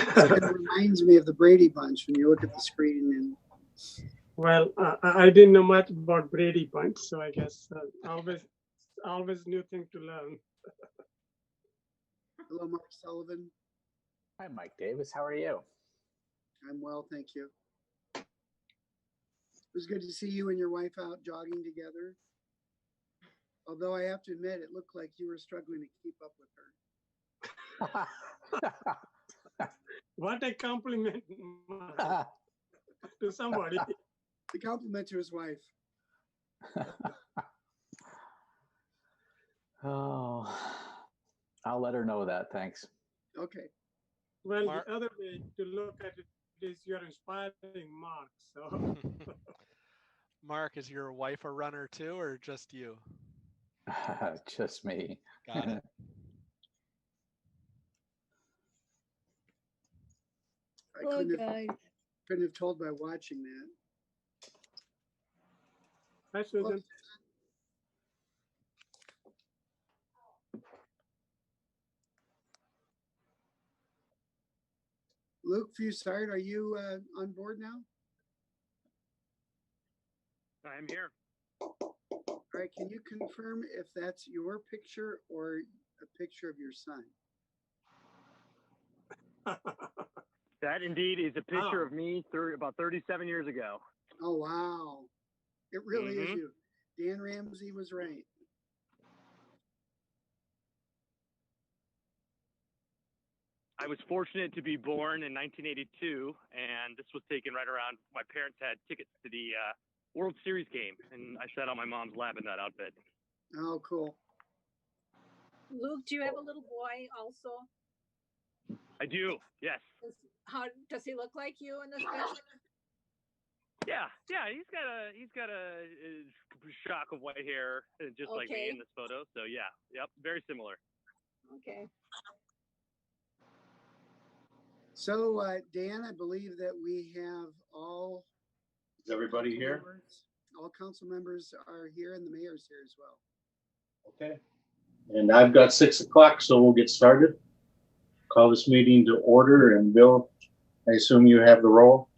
It kind of reminds me of the Brady Bunch when you look at the screen. And well, I didn't know much about Brady Bunch, so I guess always new thing to learn. Hello, Mark Sullivan. Hi, Mike Davis. How are you? I'm well, thank you. It was good to see you and your wife out jogging together. Although I have to admit, it looked like you were struggling to keep up with her. What a compliment to somebody. The compliment to his wife. Oh, I'll let her know that. Thanks. Okay. Well, Mark, the other way to look at it is you're inspiring Mark. So, Mark, is your wife a runner too, or just you? Just me. Got it. I couldn't have told by watching that. Hi, Susan. Luke Fusard, are you on board now? I'm here. All right, can you confirm if that's your picture or a picture of your son? That indeed is a picture of me about 37 years ago. Oh, wow. It really is you. Dan Ramsey was right. I was fortunate to be born in 1982, and this was taken right around, my parents had tickets to the World Series game, and I sat on my mom's lap in that outfit. Oh, cool. Luke, do you have a little boy also? I do, yes. How does he look like you in this picture? Yeah, he's got a shock of white hair, just like me in this photo. So yeah, yep, very similar. Okay. So Dan, I believe that we have all. Is everybody here? All council members are here, and the mayor's here as well. Okay. And I've got 6 o'clock, so we'll get started. Call this meeting to order. And Bill, I assume you have the roll?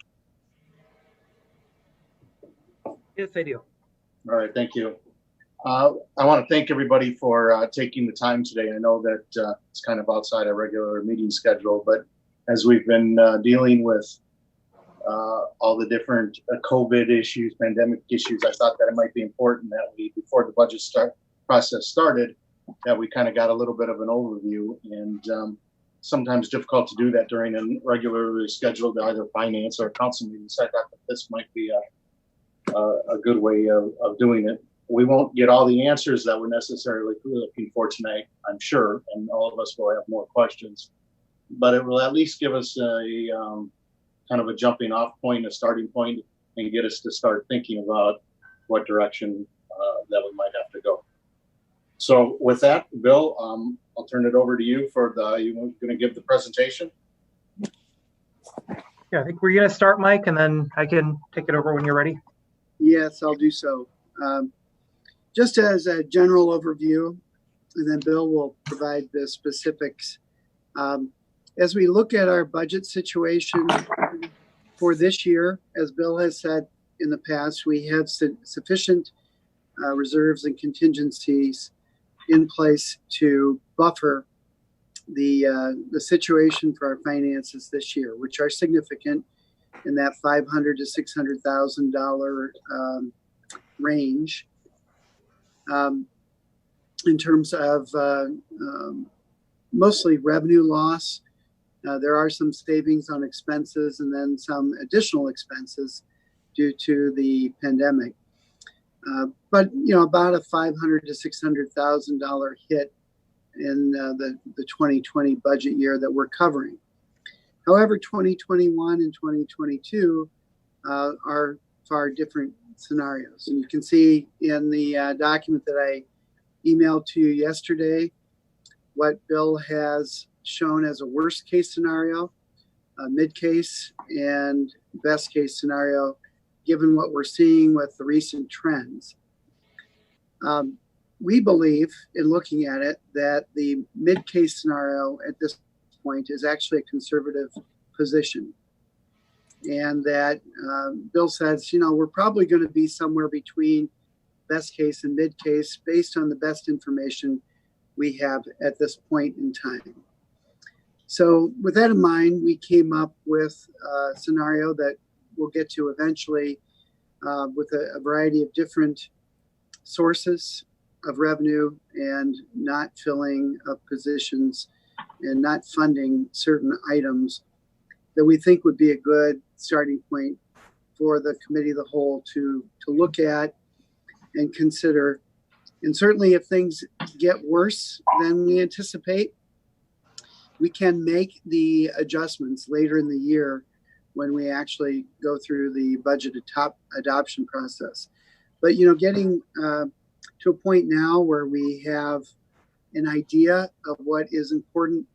Yes, I do. All right, thank you. I want to thank everybody for taking the time today. I know that it's kind of outside our regular meeting schedule, but as we've been dealing with all the different COVID issues, pandemic issues, I thought that it might be important that we, before the budget process started, that we kind of got a little bit of an overview. And sometimes difficult to do that during a regularly scheduled either finance or council meeting. So I thought that this might be a good way of doing it. We won't get all the answers that we're necessarily looking for tonight, I'm sure, and all of us will have more questions. But it will at least give us a kind of a jumping off point, a starting point, and get us to start thinking about what direction that we might have to go. So with that, Bill, I'll turn it over to you for you're going to give the presentation? Yeah, I think we're going to start, Mike, and then I can take it over when you're ready. Yes, I'll do so. Just as a general overview, and then Bill will provide the specifics. As we look at our budget situation for this year, as Bill has said in the past, we have sufficient reserves and contingencies in place to buffer the situation for our finances this year, which are significant in that $500,000 to $600,000 range. In terms of mostly revenue loss, there are some savings on expenses and then some additional expenses due to the pandemic. But about a $500,000 to $600,000 hit in the 2020 budget year that we're covering. However, 2021 and 2022 are far different scenarios. And you can see in the document that I emailed to you yesterday what Bill has shown as a worst case scenario, a mid case, and best case scenario, given what we're seeing with the recent trends. We believe, in looking at it, that the mid case scenario at this point is actually a conservative position. And that Bill says, we're probably going to be somewhere between best case and mid case based on the best information we have at this point in time. So with that in mind, we came up with a scenario that we'll get to eventually with a variety of different sources of revenue and not filling of positions and not funding certain items that we think would be a good starting point for the committee of the whole to look at and consider. And certainly if things get worse than we anticipate, we can make the adjustments later in the year when we actually go through the budget adoption process. But, getting to a point now where we have an idea of what is important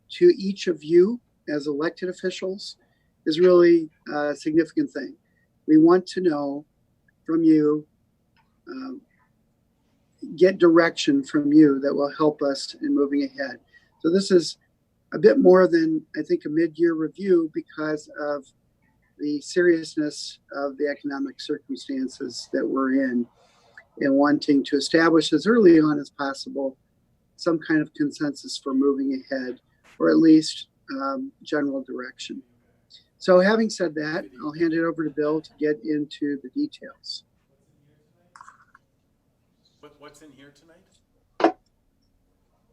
to each of you as elected officials is really a significant thing. We want to know from you, get direction from you that will help us in moving ahead. So this is a bit more than, I think, a mid-year review because of the seriousness of the economic circumstances that we're in and wanting to establish as early on as possible some kind of consensus for moving ahead, or at least general direction. So having said that, I'll hand it over to Bill to get into the details. What's in here tonight?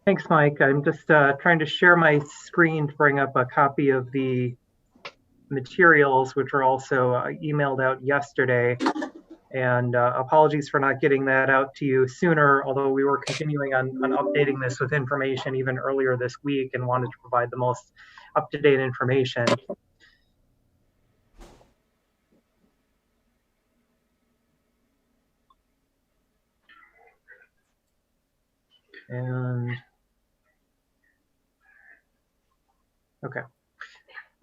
Thanks, Mike. I'm just trying to share my screen to bring up a copy of the materials, which were also emailed out yesterday. And apologies for not getting that out to you sooner, although we were continuing on updating this with information even earlier this week and wanted to provide the most up-to-date information. And okay.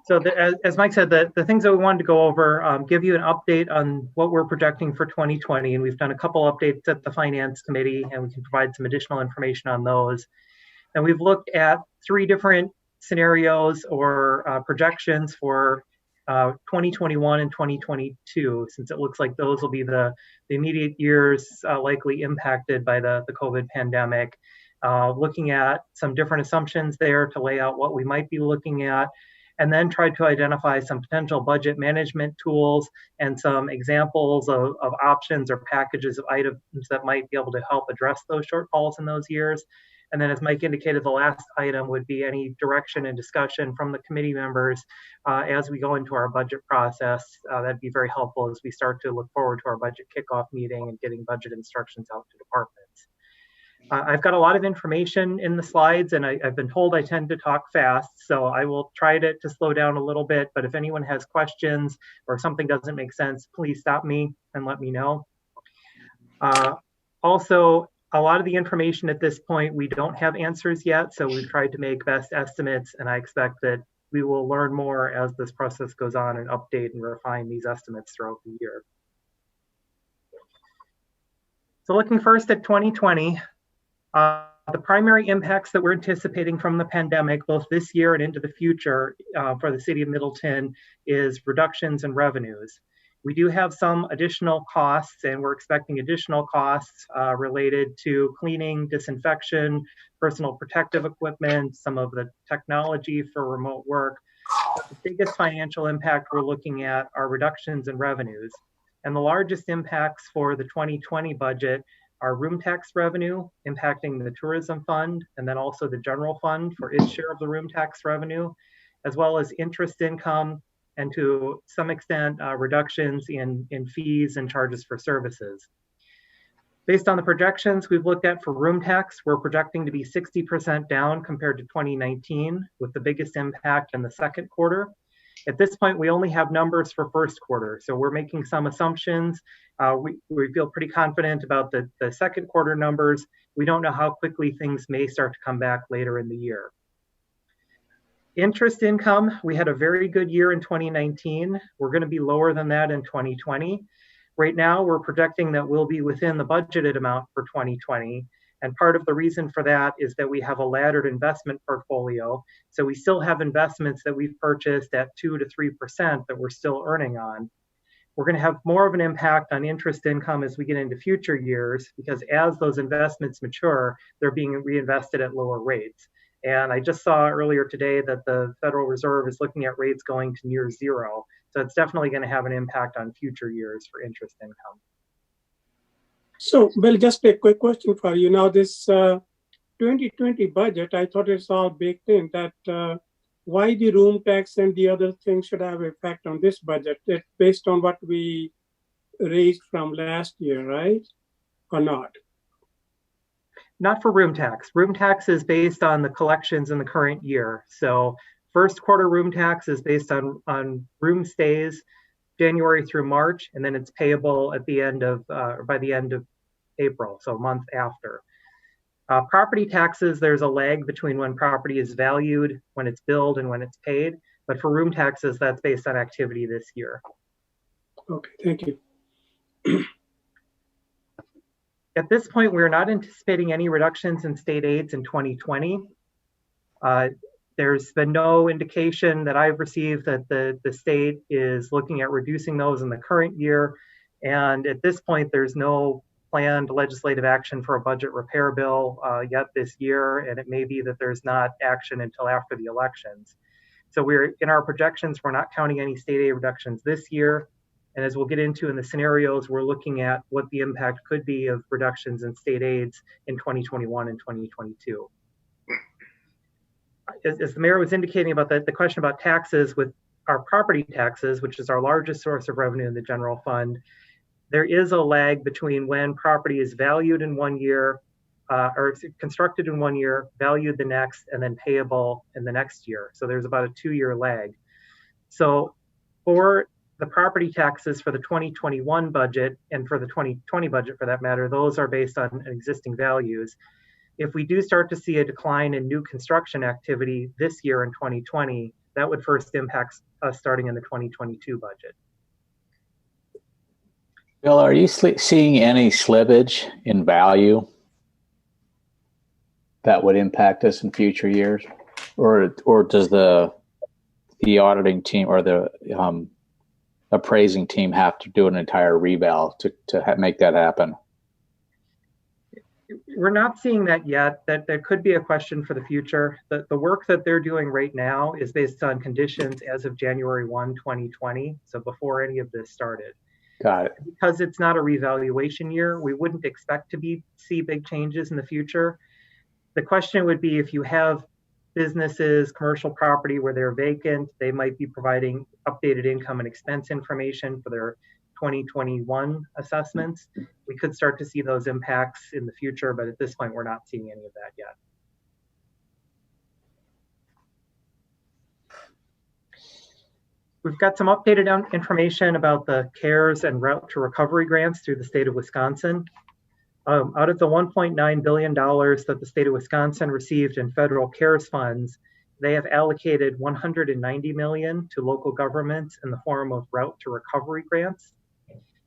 So as Mike said, the things that we wanted to go over, give you an update on what we're projecting for 2020. And we've done a couple updates at the Finance Committee, and we can provide some additional information on those. And we've looked at 3 different scenarios or projections for 2021 and 2022, since it looks like those will be the immediate years likely impacted by the COVID pandemic. Looking at some different assumptions there to lay out what we might be looking at, and then tried to identify some potential budget management tools and some examples of options or packages of items that might be able to help address those shortfalls in those years. And then as Mike indicated, the last item would be any direction and discussion from the committee members as we go into our budget process. That'd be very helpful as we start to look forward to our budget kickoff meeting and getting budget instructions out to departments. I've got a lot of information in the slides, and I've been told I tend to talk fast, so I will try to slow down a little bit. But if anyone has questions or something doesn't make sense, please stop me and let me know. Also, a lot of the information at this point, we don't have answers yet, so we've tried to make best estimates, and I expect that we will learn more as this process goes on and update and refine these estimates throughout the year. So looking first at 2020, the primary impacts that we're anticipating from the pandemic, both this year and into the future for the city of Middleton, is reductions in revenues. We do have some additional costs, and we're expecting additional costs related to cleaning, disinfection, personal protective equipment, some of the technology for remote work. The biggest financial impact we're looking at are reductions in revenues. And the largest impacts for the 2020 budget are room tax revenue impacting the tourism fund, and then also the general fund for its share of the room tax revenue, as well as interest income, and to some extent reductions in fees and charges for services. Based on the projections we've looked at for room tax, we're projecting to be 60% down compared to 2019, with the biggest impact in the second quarter. At this point, we only have numbers for first quarter, so we're making some assumptions. We feel pretty confident about the second quarter numbers. We don't know how quickly things may start to come back later in the year. Interest income, we had a very good year in 2019. We're going to be lower than that in 2020. Right now, we're projecting that we'll be within the budgeted amount for 2020. And part of the reason for that is that we have a laddered investment portfolio. So we still have investments that we've purchased at 2 to 3% that we're still earning on. We're going to have more of an impact on interest income as we get into future years, because as those investments mature, they're being reinvested at lower rates. And I just saw earlier today that the Federal Reserve is looking at rates going to near zero. So it's definitely going to have an impact on future years for interest income. So, Bill, just a quick question for you. Now, this 2020 budget, I thought it's all baked in. That why the room tax and the other things should have effect on this budget? It's based on what we raised from last year, right? Or not? Not for room tax. Room tax is based on the collections in the current year. So first quarter room tax is based on room stays January through March, and then it's payable at the end of by the end of April, so a month after. Property taxes, there's a lag between when property is valued, when it's billed, and when it's paid. But for room taxes, that's based on activity this year. Okay, thank you. At this point, we're not anticipating any reductions in state aids in 2020. There's been no indication that I've received that the state is looking at reducing those in the current year. And at this point, there's no planned legislative action for a budget repair bill yet this year. And it may be that there's not action until after the elections. So we're in our projections, we're not counting any state aid reductions this year. And as we'll get into in the scenarios, we're looking at what the impact could be of reductions in state aids in 2021 and 2022. As the mayor was indicating about the question about taxes, with our property taxes, which is our largest source of revenue in the general fund, there is a lag between when property is valued in 1 year, or constructed in 1 year, valued the next, and then payable in the next year. So there's about a 2-year lag. So for the property taxes for the 2021 budget and for the 2020 budget for that matter, those are based on existing values. If we do start to see a decline in new construction activity this year in 2020, that would first impact us starting in the 2022 budget. Bill, are you seeing any slippage in value that would impact us in future years? Or does the auditing team or the appraising team have to do an entire reval to make that happen? We're not seeing that yet. That could be a question for the future. The work that they're doing right now is based on conditions as of January 1, 2020, so before any of this started. Got it. Because it's not a revaluation year, we wouldn't expect to see big changes in the future. The question would be if you have businesses, commercial property where they're vacant, they might be providing updated income and expense information for their 2021 assessments. We could start to see those impacts in the future, but at this point, we're not seeing any of that yet. We've got some updated information about the CARES and Route to Recovery grants through the state of Wisconsin. Out of the $1.9 billion that the state of Wisconsin received in federal CARES funds, they have allocated $190 million to local governments in the form of Route to Recovery grants.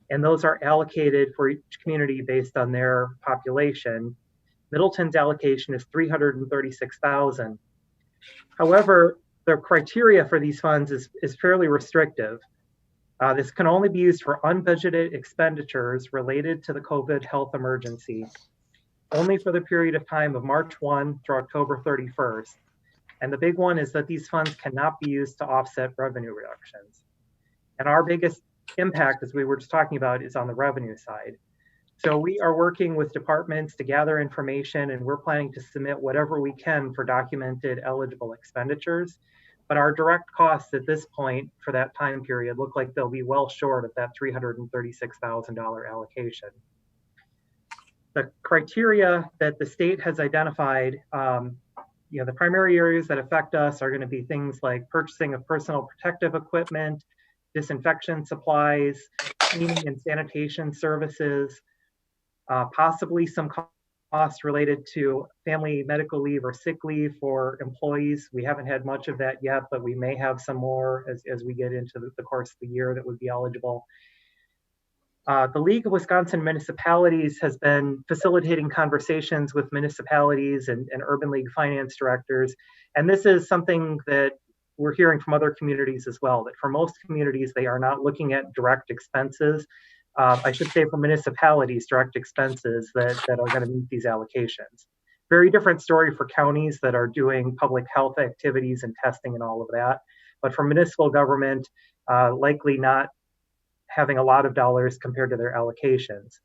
And those are allocated for each community based on their population. Middleton's allocation is $336,000. However, the criteria for these funds is fairly restrictive. This can only be used for unbudgeted expenditures related to the COVID health emergency, only for the period of time of March 1 through October 31st. And the big one is that these funds cannot be used to offset revenue reductions. And our biggest impact, as we were just talking about, is on the revenue side. So we are working with departments to gather information, and we're planning to submit whatever we can for documented eligible expenditures. But our direct costs at this point for that time period look like they'll be well short of that $336,000 allocation. The criteria that the state has identified, the primary areas that affect us are going to be things like purchasing of personal protective equipment, disinfection supplies, cleaning and sanitation services, possibly some costs related to family medical leave or sick leave for employees. We haven't had much of that yet, but we may have some more as we get into the course of the year that would be eligible. The League of Wisconsin Municipalities has been facilitating conversations with municipalities and Urban League finance directors. And this is something that we're hearing from other communities as well, that for most communities, they are not looking at direct expenses. I should say for municipalities, direct expenses that are going to meet these allocations. Very different story for counties that are doing public health activities and testing and all of that. But for municipal government, likely not having a lot of dollars compared to their allocations.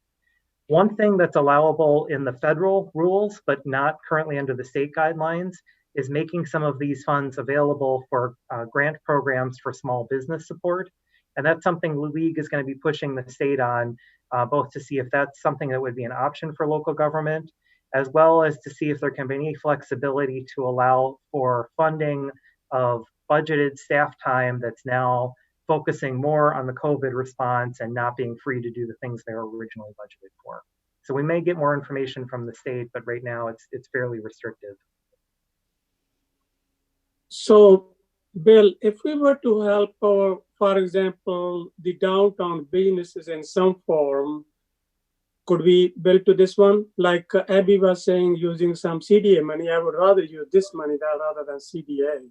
One thing that's allowable in the federal rules, but not currently under the state guidelines, is making some of these funds available for grant programs for small business support. And that's something the League is going to be pushing the state on, both to see if that's something that would be an option for local government, as well as to see if there can be any flexibility to allow for funding of budgeted staff time that's now focusing more on the COVID response and not being free to do the things they were originally budgeted for. So we may get more information from the state, but right now it's fairly restrictive. So, Bill, if we were to help our, for example, the downtown businesses in some form, could we build to this one? Like Abby was saying, using some CDA money, I would rather use this money rather than CDA.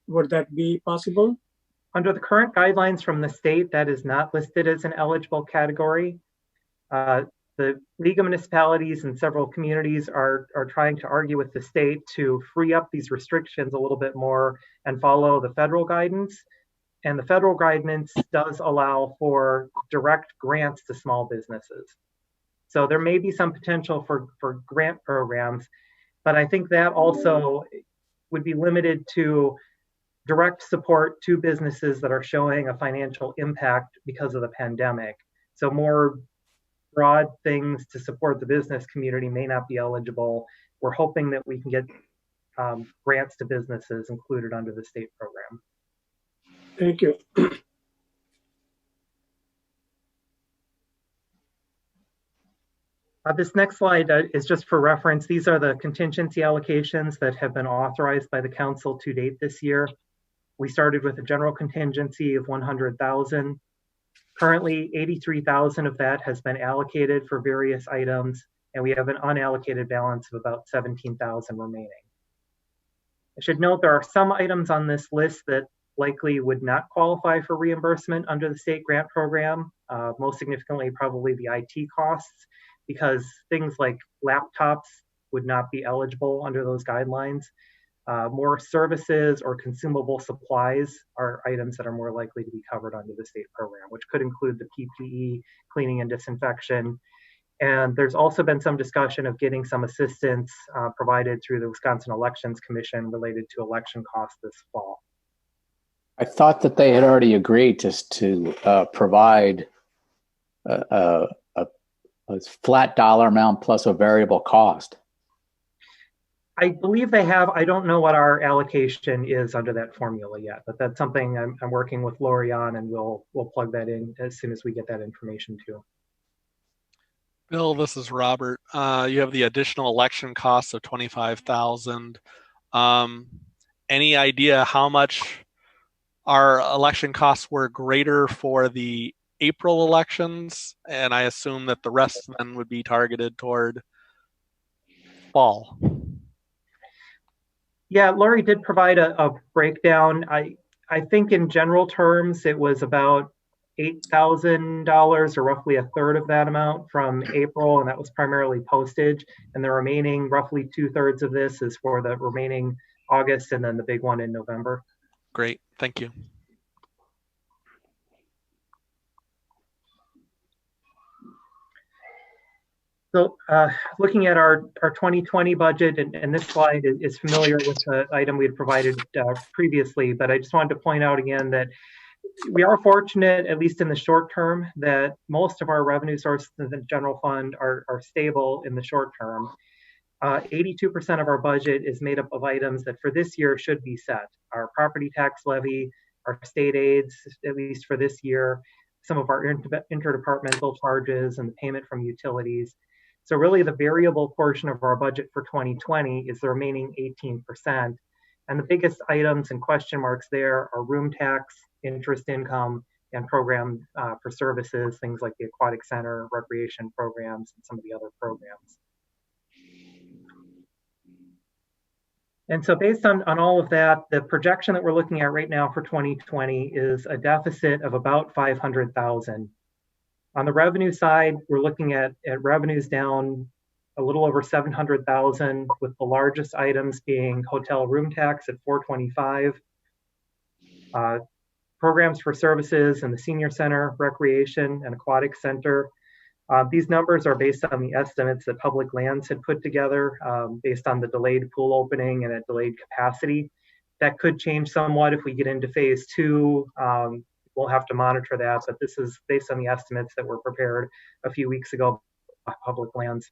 Would that be possible? Under the current guidelines from the state, that is not listed as an eligible category. The League of Municipalities and several communities are trying to argue with the state to free up these restrictions a little bit more and follow the federal guidance. And the federal guidance does allow for direct grants to small businesses. So there may be some potential for grant programs, but I think that also would be limited to direct support to businesses that are showing a financial impact because of the pandemic. So more broad things to support the business community may not be eligible. We're hoping that we can get grants to businesses included under the state program. Thank you. This next slide is just for reference. These are the contingency allocations that have been authorized by the council to date this year. We started with a general contingency of 100,000. Currently, 83,000 of that has been allocated for various items, and we have an unallocated balance of about 17,000 remaining. I should note there are some items on this list that likely would not qualify for reimbursement under the state grant program. Most significantly, probably the IT costs, because things like laptops would not be eligible under those guidelines. More services or consumable supplies are items that are more likely to be covered under the state program, which could include the PPE, cleaning and disinfection. And there's also been some discussion of getting some assistance provided through the Wisconsin Elections Commission related to election costs this fall. I thought that they had already agreed to provide a flat dollar amount plus a variable cost. I believe they have. I don't know what our allocation is under that formula yet, but that's something I'm working with Lori on, and we'll plug that in as soon as we get that information too. Bill, this is Robert. You have the additional election costs of $25,000. Any idea how much our election costs were greater for the April elections? And I assume that the rest then would be targeted toward fall. Yeah, Lori did provide a breakdown. I think in general terms, it was about $8,000 or roughly a third of that amount from April, and that was primarily postage. And the remaining roughly 2/3 of this is for the remaining August and then the big one in November. Great, thank you. So looking at our 2020 budget, and this slide is familiar with the item we had provided previously, but I just wanted to point out again that we are fortunate, at least in the short term, that most of our revenue sources in the general fund are stable in the short term. 82% of our budget is made up of items that for this year should be set. Our property tax levy, our state aids, at least for this year, some of our interdepartmental charges and the payment from utilities. So really the variable portion of our budget for 2020 is the remaining 18%. And the biggest items and question marks there are room tax, interest income, and programs for services, things like the Aquatic Center, recreation programs, and some of the other programs. And so based on all of that, the projection that we're looking at right now for 2020 is a deficit of about 500,000. On the revenue side, we're looking at revenues down a little over 700,000, with the largest items being hotel room tax at 425, programs for services in the senior center, recreation, and aquatic center. These numbers are based on the estimates that Public Lands had put together based on the delayed pool opening and a delayed capacity. That could change somewhat if we get into phase 2. We'll have to monitor that, but this is based on the estimates that were prepared a few weeks ago by Public Lands.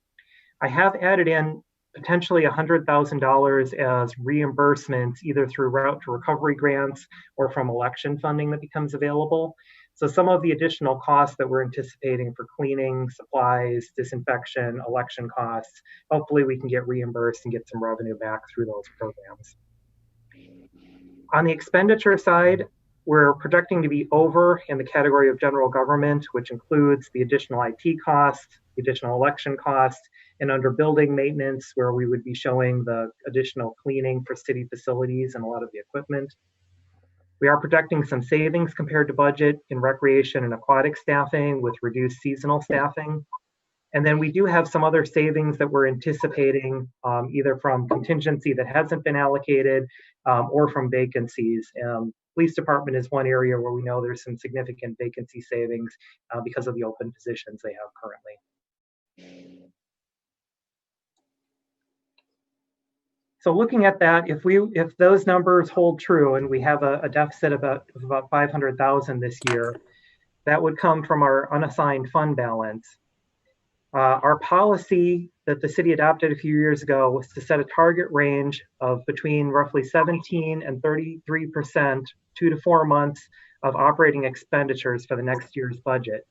I have added in potentially $100,000 as reimbursements, either through route to recovery grants or from election funding that becomes available. So some of the additional costs that we're anticipating for cleaning, supplies, disinfection, election costs, hopefully we can get reimbursed and get some revenue back through those programs. On the expenditure side, we're projecting to be over in the category of general government, which includes the additional IT costs, the additional election costs, and under building maintenance, where we would be showing the additional cleaning for city facilities and a lot of the equipment. We are projecting some savings compared to budget in recreation and aquatic staffing with reduced seasonal staffing. And then we do have some other savings that we're anticipating either from contingency that hasn't been allocated or from vacancies. Police department is one area where we know there's some significant vacancy savings because of the open positions they have currently. So looking at that, if those numbers hold true and we have a deficit of about 500,000 this year, that would come from our unassigned fund balance. Our policy that the city adopted a few years ago was to set a target range of between roughly 17 and 33%, 2 to 4 months of operating expenditures for the next year's budget.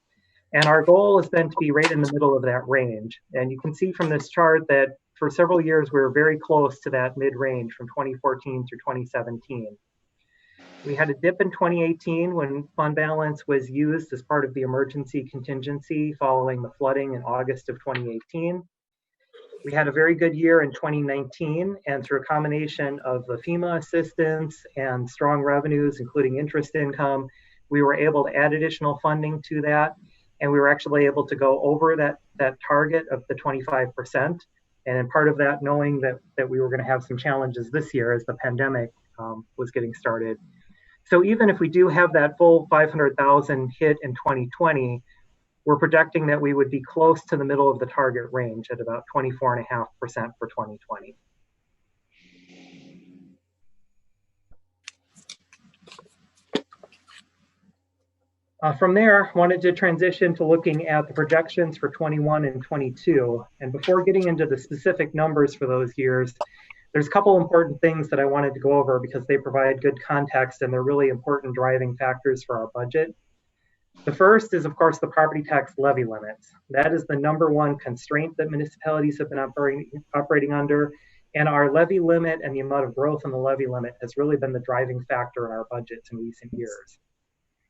And our goal has been to be right in the middle of that range. And you can see from this chart that for several years, we were very close to that mid-range from 2014 through 2017. We had a dip in 2018 when fund balance was used as part of the emergency contingency following the flooding in August of 2018. We had a very good year in 2019, and through a combination of the FEMA assistance and strong revenues, including interest income, we were able to add additional funding to that, and we were actually able to go over that target of the 25%. And in part of that, knowing that we were going to have some challenges this year as the pandemic was getting started. So even if we do have that full 500,000 hit in 2020, we're projecting that we would be close to the middle of the target range at about 24.5% for 2020. From there, I wanted to transition to looking at the projections for 21 and 22. And before getting into the specific numbers for those years, there's a couple important things that I wanted to go over because they provide good context and they're really important driving factors for our budget. The first is, of course, the property tax levy limits. That is the #1 constraint that municipalities have been operating under. And our levy limit and the amount of growth in the levy limit has really been the driving factor in our budgets in recent years.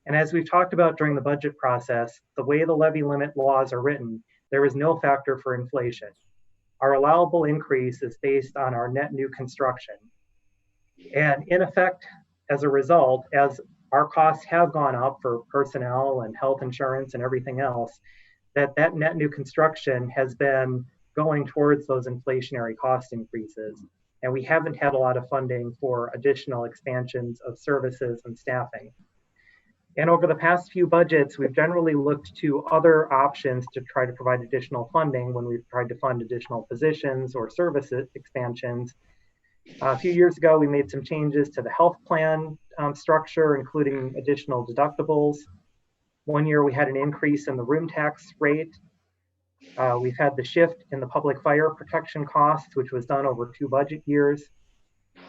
And as we've talked about during the budget process, the way the levy limit laws are written, there is no factor for inflation. Our allowable increase is based on our net new construction. And in effect, as a result, as our costs have gone up for personnel and health insurance and everything else, that net new construction has been going towards those inflationary cost increases. And we haven't had a lot of funding for additional expansions of services and staffing. And over the past few budgets, we've generally looked to other options to try to provide additional funding when we've tried to fund additional positions or service expansions. A few years ago, we made some changes to the health plan structure, including additional deductibles. One year, we had an increase in the room tax rate. We've had the shift in the public fire protection costs, which was done over 2 budget years.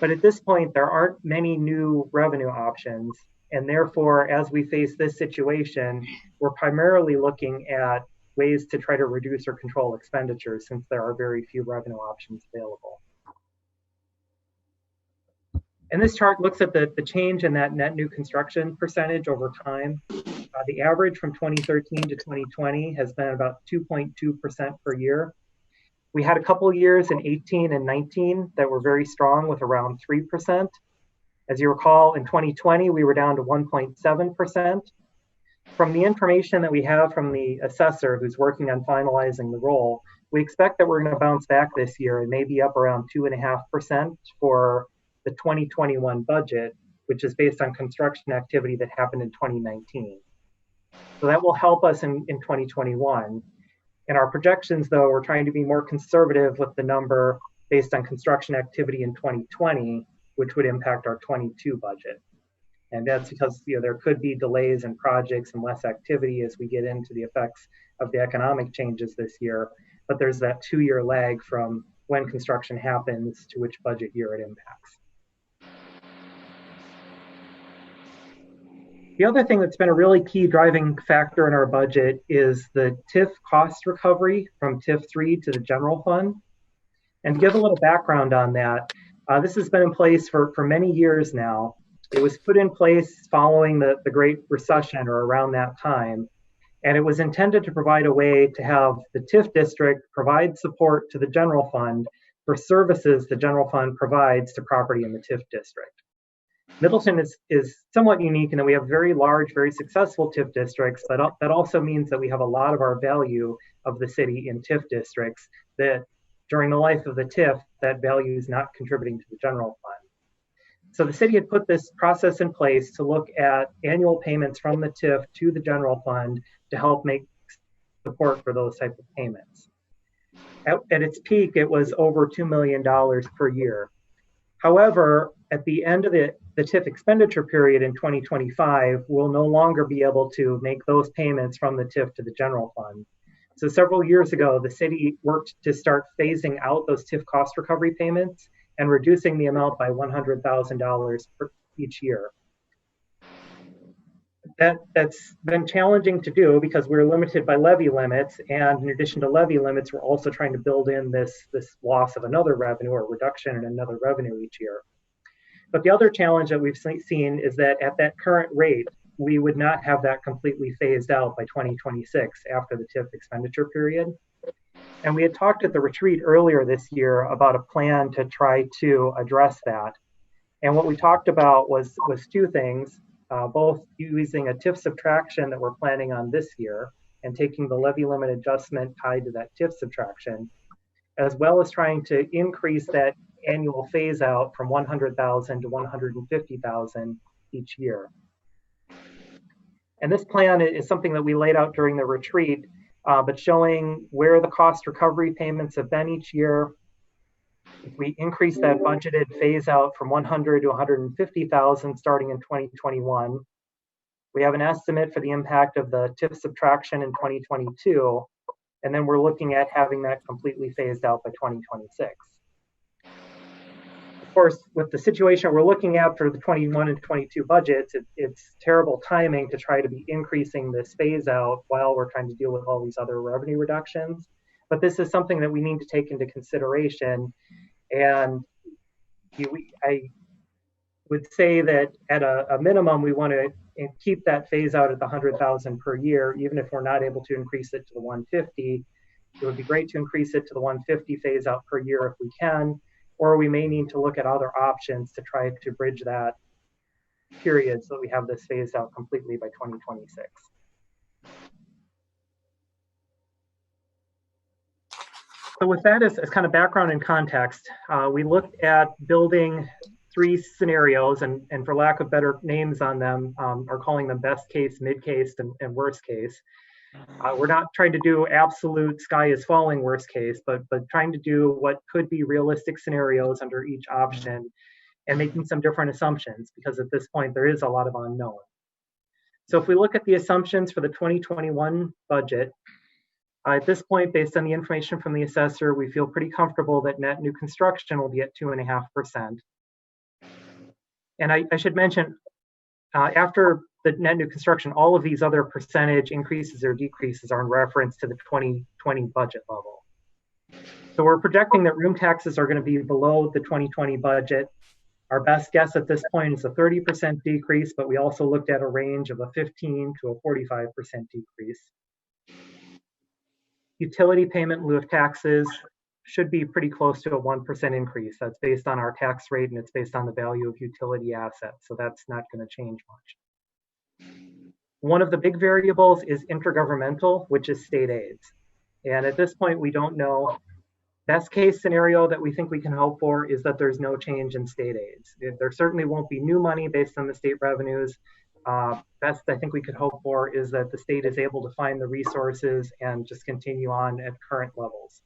But at this point, there aren't many new revenue options. And therefore, as we face this situation, we're primarily looking at ways to try to reduce or control expenditures since there are very few revenue options available. And this chart looks at the change in that net new construction percentage over time. The average from 2013 to 2020 has been about 2.2% per year. We had a couple of years in 18 and 19 that were very strong with around 3%. As you recall, in 2020, we were down to 1.7%. From the information that we have from the assessor who's working on finalizing the roll, we expect that we're going to bounce back this year and maybe up around 2.5% for the 2021 budget, which is based on construction activity that happened in 2019. So that will help us in 2021. In our projections, though, we're trying to be more conservative with the number based on construction activity in 2020, which would impact our 22 budget. And that's because there could be delays in projects and less activity as we get into the effects of the economic changes this year. But there's that 2-year lag from when construction happens to which budget year it impacts. The other thing that's been a really key driving factor in our budget is the Tif Cost Recovery from Tif 3 to the general fund. And to give a little background on that, this has been in place for many years now. It was put in place following the Great Recession or around that time. And it was intended to provide a way to have the Tif district provide support to the general fund for services the general fund provides to property in the Tif district. Middleton is somewhat unique in that we have very large, very successful TIF districts, but that also means that we have a lot of our value of the city in TIF districts that during the life of the TIF, that value is not contributing to the general fund. So the city had put this process in place to look at annual payments from the TIF to the general fund to help make support for those types of payments. At its peak, it was over $2 million per year. However, at the end of the TIF expenditure period in 2025, we'll no longer be able to make those payments from the TIF to the general fund. So several years ago, the city worked to start phasing out those TIF cost recovery payments and reducing the amount by $100,000 per each year. That's been challenging to do because we're limited by levy limits, and in addition to levy limits, we're also trying to build in this loss of another revenue or reduction in another revenue each year. But the other challenge that we've seen is that at that current rate, we would not have that completely phased out by 2026 after the TIF expenditure period. And we had talked at the retreat earlier this year about a plan to try to address that. And what we talked about was two things. Both using a TIF subtraction that we're planning on this year and taking the levy limit adjustment tied to that TIF subtraction, as well as trying to increase that annual phase out from 100,000 to 150,000 each year. And this plan is something that we laid out during the retreat, but showing where the cost recovery payments have been each year. If we increase that budgeted phase out from 100 to 150,000 starting in 2021, we have an estimate for the impact of the TIF subtraction in 2022, and then we're looking at having that completely phased out by 2026. Of course, with the situation we're looking at for the 21 and 22 budgets, it's terrible timing to try to be increasing this phase out while we're trying to deal with all these other revenue reductions. But this is something that we need to take into consideration. And I would say that at a minimum, we want to keep that phase out at the 100,000 per year, even if we're not able to increase it to the 150. It would be great to increase it to the 150 phase out per year if we can, or we may need to look at other options to try to bridge that period so that we have this phased out completely by 2026. So with that as kind of background and context, we looked at building 3 scenarios, and for lack of better names on them, are calling them best case, mid case, and worst case. We're not trying to do absolute sky is falling worst case, but trying to do what could be realistic scenarios under each option and making some different assumptions, because at this point there is a lot of unknown. So if we look at the assumptions for the 2021 budget, at this point, based on the information from the assessor, we feel pretty comfortable that net new construction will be at 2.5%. And I should mention, after the net new construction, all of these other percentage increases or decreases are in reference to the 2020 budget level. So we're projecting that room taxes are going to be below the 2020 budget. Our best guess at this point is a 30% decrease, but we also looked at a range of a 15 to a 45% decrease. Utility payment in lieu of taxes should be pretty close to a 1% increase. That's based on our tax rate and it's based on the value of utility assets. So that's not going to change much. One of the big variables is intergovernmental, which is state aids. And at this point, we don't know. Best case scenario that we think we can hope for is that there's no change in state aids. There certainly won't be new money based on the state revenues. Best I think we could hope for is that the state is able to find the resources and just continue on at current levels.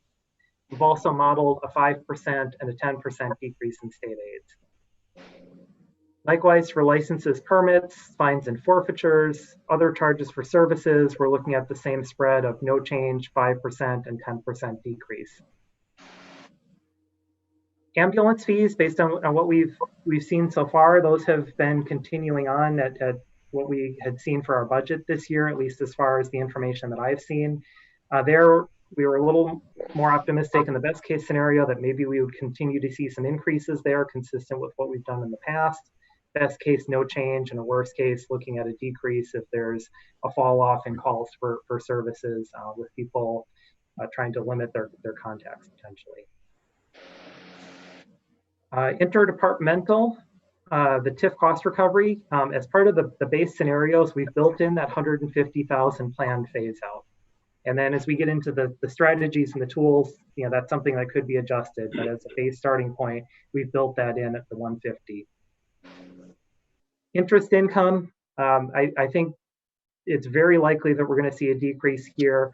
We've also modeled a 5% and a 10% decrease in state aids. Likewise, for licenses, permits, fines and forfeitures, other charges for services, we're looking at the same spread of no change, 5% and 10% decrease. Ambulance fees, based on what we've seen so far, those have been continuing on at what we had seen for our budget this year, at least as far as the information that I've seen. There, we were a little more optimistic in the best case scenario that maybe we would continue to see some increases there consistent with what we've done in the past. Best case, no change, and a worst case, looking at a decrease if there's a fall off in calls for services with people trying to limit their contacts potentially. Interdepartmental, the Tif Cost Recovery, as part of the base scenarios, we've built in that 150,000 planned phase out. And then as we get into the strategies and the tools, that's something that could be adjusted. But as a base starting point, we've built that in at the 150. Interest income, I think it's very likely that we're going to see a decrease here.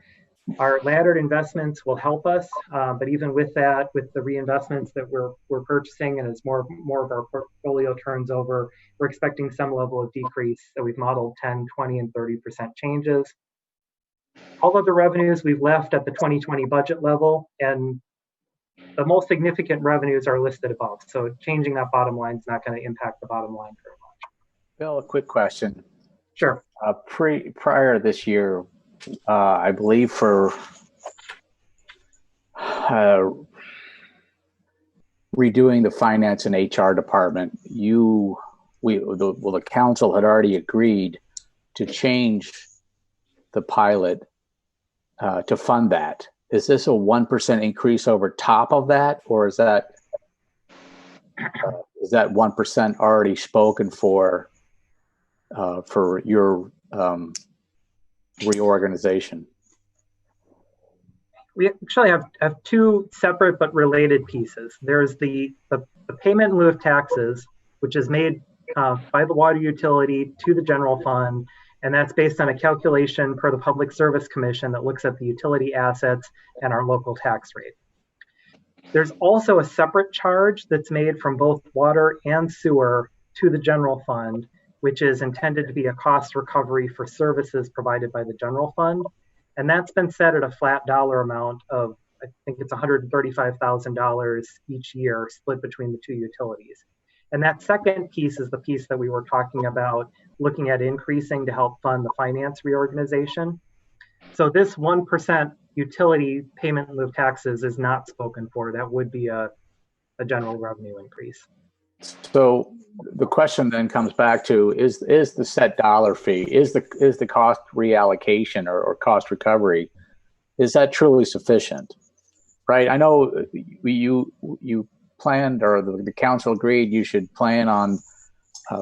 Our laddered investments will help us, but even with that, with the reinvestments that we're purchasing, and as more of our portfolio turns over, we're expecting some level of decrease. So we've modeled 10, 20, and 30% changes. All of the revenues we've left at the 2020 budget level, and the most significant revenues are listed above. So changing that bottom line is not going to impact the bottom line very much. Bill, a quick question. Sure. Prior this year, I believe for redoing the finance and HR department, the council had already agreed to change the pilot to fund that. Is this a 1% increase over top of that, or is that 1% already spoken for your reorganization? We actually have two separate but related pieces. There's the payment in lieu of taxes, which is made by the water utility to the general fund, and that's based on a calculation per the Public Service Commission that looks at the utility assets and our local tax rate. There's also a separate charge that's made from both water and sewer to the general fund, which is intended to be a cost recovery for services provided by the general fund. And that's been set at a flat dollar amount of, I think it's $135,000 each year, split between the two utilities. And that second piece is the piece that we were talking about, looking at increasing to help fund the finance reorganization. So this 1% utility payment in lieu of taxes is not spoken for. That would be a general revenue increase. So the question then comes back to, is the set dollar fee, is the cost reallocation or cost recovery, is that truly sufficient? Right? I know you planned, or the council agreed you should plan on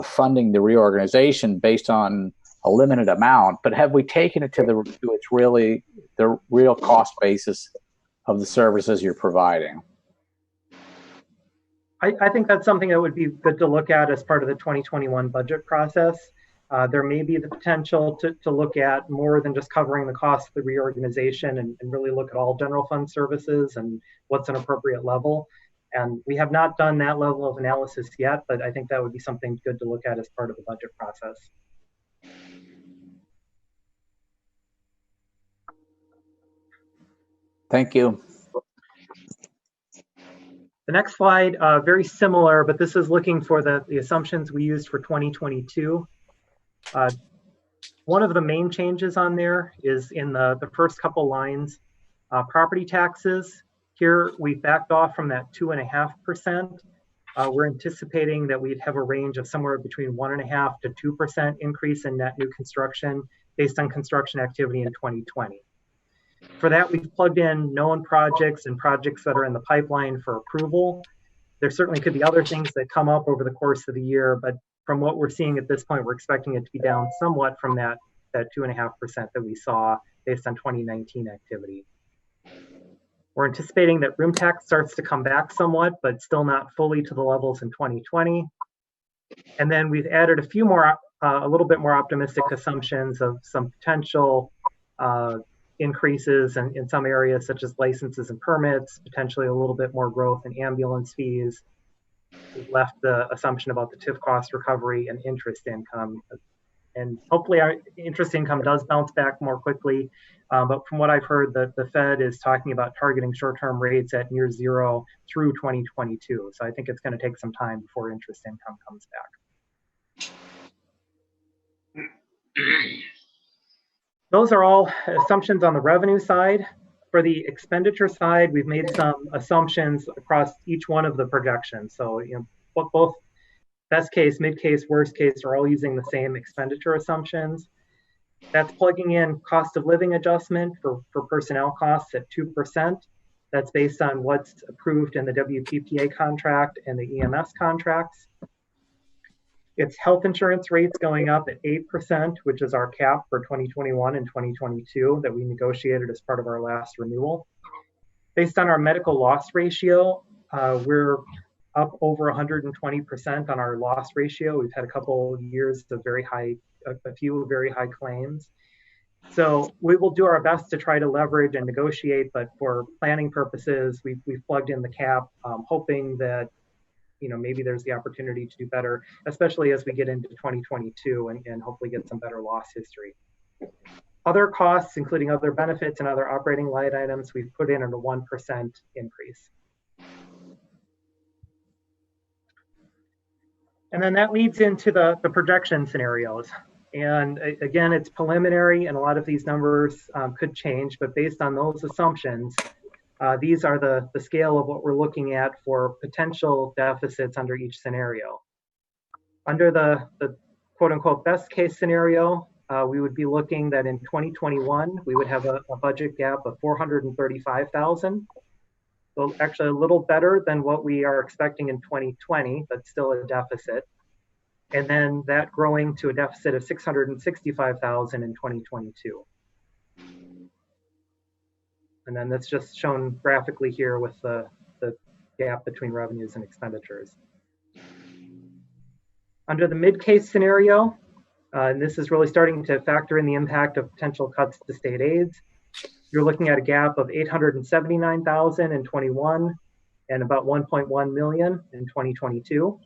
funding the reorganization based on a limited amount, but have we taken it to its really the real cost basis of the services you're providing? I think that's something that would be good to look at as part of the 2021 budget process. There may be the potential to look at more than just covering the cost of the reorganization and really look at all general fund services and what's an appropriate level. And we have not done that level of analysis yet, but I think that would be something good to look at as part of the budget process. Thank you. The next slide, very similar, but this is looking for the assumptions we used for 2022. One of the main changes on there is in the first couple lines. Property taxes, here we backed off from that 2.5%. we're anticipating that we'd have a range of somewhere between 1.5% to 2% increase in net new construction based on construction activity in 2020. For that, we've plugged in known projects and projects that are in the pipeline for approval. There certainly could be other things that come up over the course of the year, but from what we're seeing at this point, we're expecting it to be down somewhat from that 2.5% that we saw based on 2019 activity. We're anticipating that room tax starts to come back somewhat, but still not fully to the levels in 2020. And then we've added a little bit more optimistic assumptions of some potential increases in some areas such as licenses and permits, potentially a little bit more growth in ambulance fees. We've left the assumption about the Tif Cost Recovery and interest income. And hopefully our interest income does bounce back more quickly. But from what I've heard, the Fed is talking about targeting short-term rates at near zero through 2022. So I think it's going to take some time before interest income comes back. Those are all assumptions on the revenue side. For the expenditure side, we've made some assumptions across each one of the projections. So, both best case, mid case, worst case are all using the same expenditure assumptions. That's plugging in cost of living adjustment for personnel costs at 2%. That's based on what's approved in the WPPA contract and the EMS contracts. It's health insurance rates going up at 8%, which is our cap for 2021 and 2022 that we negotiated as part of our last renewal. Based on our medical loss ratio, we're up over 120% on our loss ratio. We've had a couple years of a few very high claims. So we will do our best to try to leverage and negotiate, but for planning purposes, we've plugged in the cap, hoping that maybe there's the opportunity to do better, especially as we get into 2022 and hopefully get some better loss history. Other costs, including other benefits and other operating line items, we've put in a 1% increase. And then that leads into the projection scenarios. And again, it's preliminary and a lot of these numbers could change, but based on those assumptions, these are the scale of what we're looking at for potential deficits under each scenario. Under the quote unquote best case scenario, we would be looking that in 2021, we would have a budget gap of $435,000. So actually a little better than what we are expecting in 2020, but still a deficit. And then that growing to a deficit of $665,000 in 2022. And then that's just shown graphically here with the gap between revenues and expenditures. Under the mid-case scenario, and this is really starting to factor in the impact of potential cuts to state aids, you're looking at a gap of $879,000 in 21 and about $1.1 million in 2022.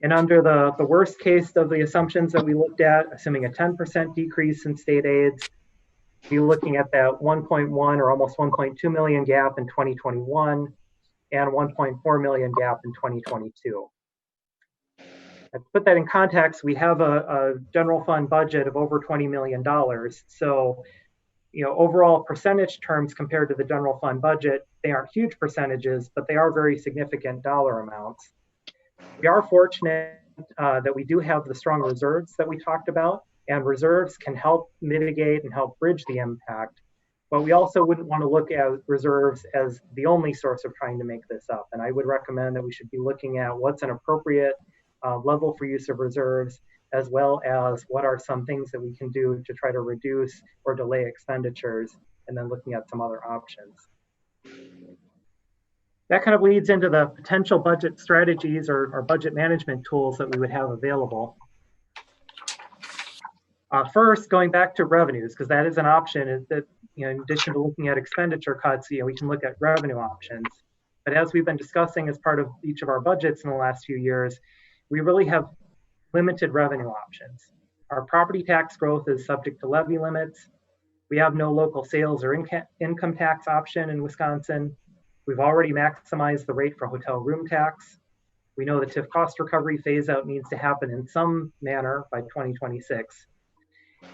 And under the worst case of the assumptions that we looked at, assuming a 10% decrease in state aids, you're looking at that 1.1 or almost 1.2 million gap in 2021 and 1.4 million gap in 2022. To put that in context, we have a general fund budget of over $20 million. So, overall percentage terms compared to the general fund budget, they aren't huge percentages, but they are very significant dollar amounts. We are fortunate that we do have the strong reserves that we talked about, and reserves can help mitigate and help bridge the impact. But we also wouldn't want to look at reserves as the only source of trying to make this up. And I would recommend that we should be looking at what's an appropriate level for use of reserves, as well as what are some things that we can do to try to reduce or delay expenditures, and then looking at some other options. That kind of leads into the potential budget strategies or budget management tools that we would have available. First, going back to revenues, because that is an option, is that in addition to looking at expenditure cuts, we can look at revenue options. But as we've been discussing as part of each of our budgets in the last few years, we really have limited revenue options. Our property tax growth is subject to levy limits. We have no local sales or income tax option in Wisconsin. We've already maximized the rate for hotel room tax. We know the Tif Cost Recovery phase out needs to happen in some manner by 2026.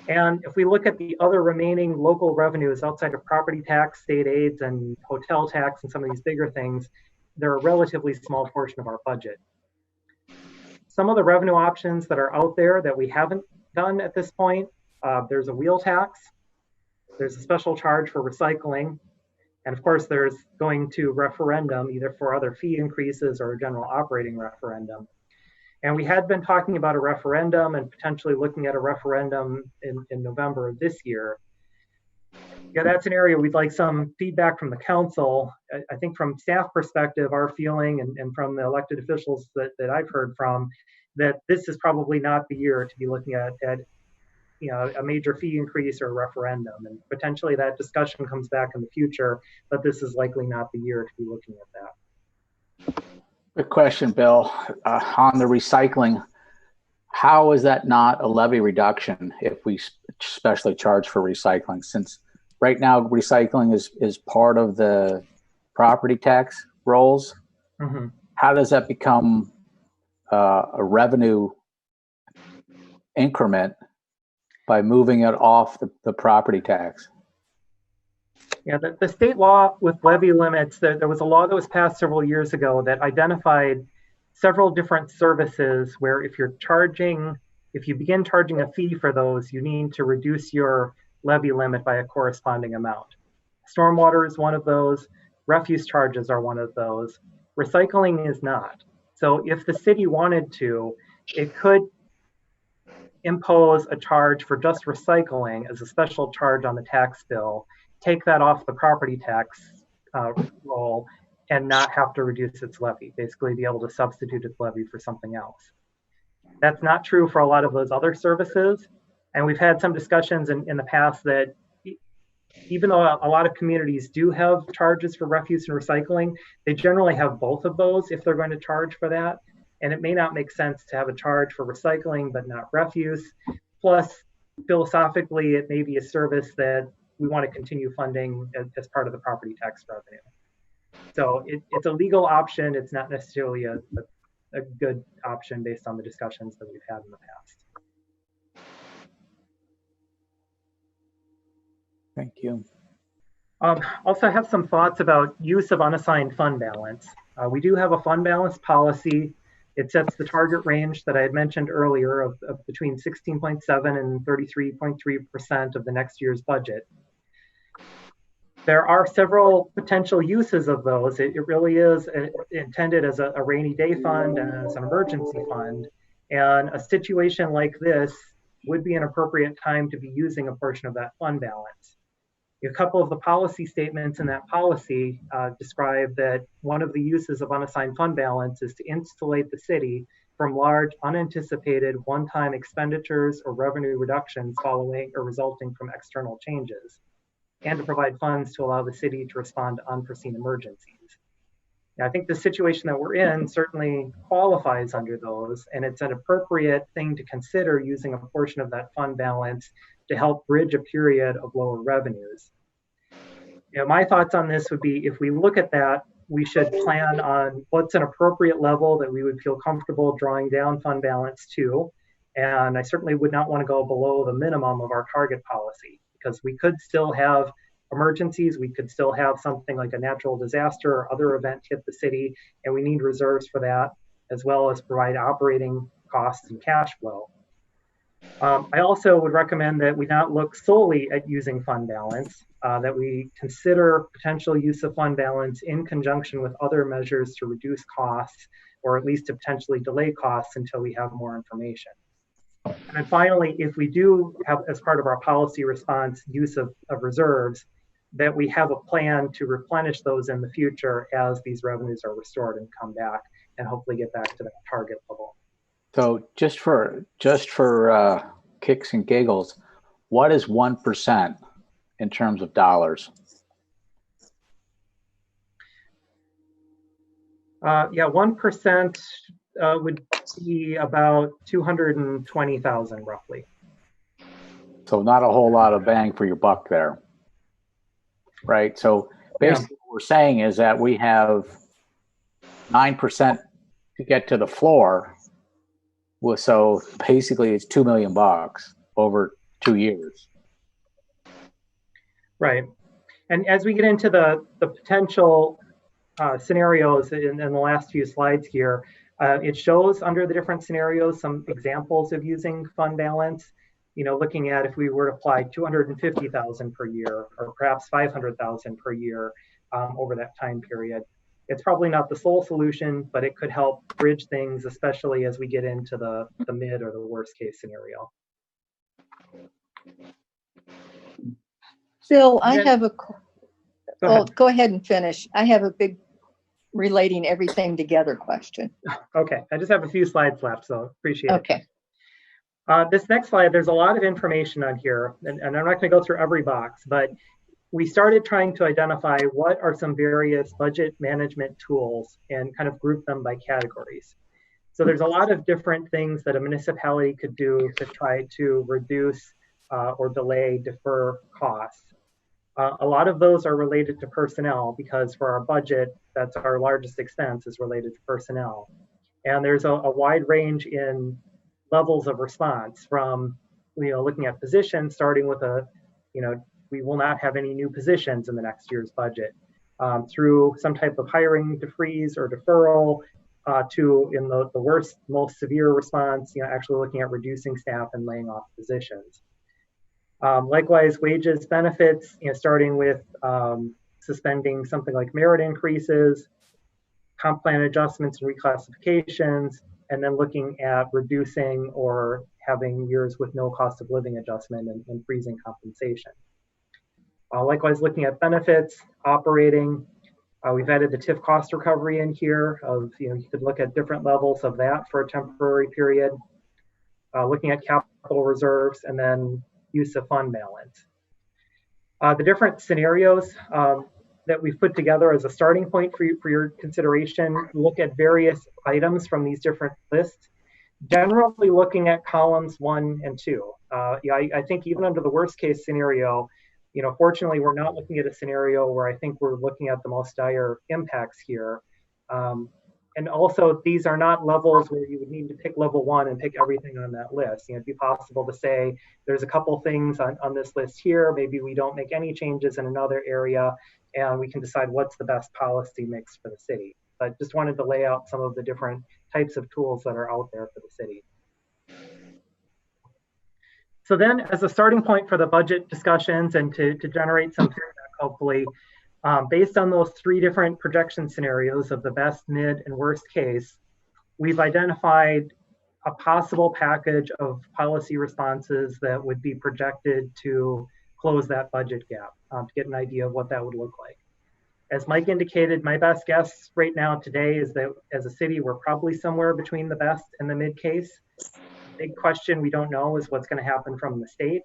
And if we look at the other remaining local revenues outside of property tax, state aids, and hotel tax, and some of these bigger things, they're a relatively small portion of our budget. Some of the revenue options that are out there that we haven't done at this point, there's a wheel tax, there's a special charge for recycling, and of course there's going to referendum, either for other fee increases or a general operating referendum. And we had been talking about a referendum and potentially looking at a referendum in November of this year. Yeah, that's an area we'd like some feedback from the council. I think from staff perspective, our feeling and from the elected officials that I've heard from, that this is probably not the year to be looking at a major fee increase or a referendum. And potentially that discussion comes back in the future, but this is likely not the year to be looking at that. Good question, Bill. On the recycling, how is that not a levy reduction if we specially charge for recycling? Since right now recycling is part of the property tax rolls, Mm-hmm. how does that become a revenue increment by moving it off the property tax? Yeah, the state law with levy limits, there was a law that was passed several years ago that identified several different services where if you begin charging a fee for those, you need to reduce your levy limit by a corresponding amount. Stormwater is one of those. Refuse charges are one of those. Recycling is not. So if the city wanted to, it could impose a charge for just recycling as a special charge on the tax bill, take that off the property tax roll, and not have to reduce its levy, basically be able to substitute its levy for something else. That's not true for a lot of those other services. And we've had some discussions in the past that even though a lot of communities do have charges for refuse and recycling, they generally have both of those if they're going to charge for that. And it may not make sense to have a charge for recycling, but not refuse. Plus, philosophically, it may be a service that we want to continue funding as part of the property tax revenue. So it's a legal option. It's not necessarily a good option based on the discussions that we've had in the past. Thank you. Also, I have some thoughts about use of unassigned fund balance. We do have a fund balance policy. It sets the target range that I had mentioned earlier of between 16.7 and 33.3% of the next year's budget. There are several potential uses of those. It really is intended as a rainy day fund and as an emergency fund. And a situation like this would be an appropriate time to be using a portion of that fund balance. A couple of the policy statements in that policy describe that one of the uses of unassigned fund balance is to insulate the city from large unanticipated one-time expenditures or revenue reductions following or resulting from external changes, and to provide funds to allow the city to respond to unforeseen emergencies. Now, I think the situation that we're in certainly qualifies under those, and it's an appropriate thing to consider using a portion of that fund balance to help bridge a period of lower revenues. My thoughts on this would be, if we look at that, we should plan on what's an appropriate level that we would feel comfortable drawing down fund balance to. And I certainly would not want to go below the minimum of our target policy, because we could still have emergencies. We could still have something like a natural disaster or other event hit the city, and we need reserves for that, as well as provide operating costs and cash flow. I also would recommend that we not look solely at using fund balance, that we consider potential use of fund balance in conjunction with other measures to reduce costs, or at least to potentially delay costs until we have more information. And finally, if we do have, as part of our policy response, use of reserves, that we have a plan to replenish those in the future as these revenues are restored and come back, and hopefully get back to that target level. So just for kicks and giggles, what is 1% in terms of dollars? Yeah, 1% would be about 220,000 roughly. So not a whole lot of bang for your buck there, right? So basically what we're saying is that we have 9% to get to the floor. Well, so basically it's $2 million over 2 years. Right. And as we get into the potential scenarios in the last few slides here, it shows under the different scenarios some examples of using fund balance. You know, looking at if we were to apply 250,000 per year, or perhaps 500,000 per year over that time period. It's probably not the sole solution, but it could help bridge things, especially as we get into the mid or the worst case scenario. Bill, I have a. Go ahead and finish. I have a big relating everything together question. Okay, I just have a few slides left, so appreciate it. Okay. This next slide, there's a lot of information on here, and I'm not going to go through every box, but we started trying to identify what are some various budget management tools and kind of group them by categories. So there's a lot of different things that a municipality could do to try to reduce or delay, defer costs. A lot of those are related to personnel, because for our budget, that's our largest expense is related to personnel. And there's a wide range in levels of response, from, you know, looking at positions, starting with we will not have any new positions in the next year's budget, through some type of hiring to freeze or deferral, to, in the worst, most severe response, actually looking at reducing staff and laying off positions. Likewise, wages, benefits, starting with suspending something like merit increases, comp plan adjustments and reclassifications, and then looking at reducing or having years with no cost of living adjustment and freezing compensation. Likewise, looking at benefits, operating, we've added the Tif Cost Recovery in here of, you could look at different levels of that for a temporary period, looking at capital reserves, and then use of fund balance. The different scenarios that we've put together as a starting point for your consideration look at various items from these different lists, generally looking at columns 1 and 2. I think even under the worst case scenario, fortunately, we're not looking at a scenario where I think we're looking at the most dire impacts here. And also, these are not levels where you would need to pick level 1 and pick everything on that list. It'd be possible to say, there's a couple things on this list here, maybe we don't make any changes in another area, and we can decide what's the best policy mix for the city. But just wanted to lay out some of the different types of tools that are out there for the city. So then, as a starting point for the budget discussions and to generate some feedback, hopefully, based on those 3 different projection scenarios of the best, mid, and worst case, we've identified a possible package of policy responses that would be projected to close that budget gap, to get an idea of what that would look like. As Mike indicated, my best guess right now today is that as a city, we're probably somewhere between the best and the mid case. Big question we don't know is what's going to happen from the state.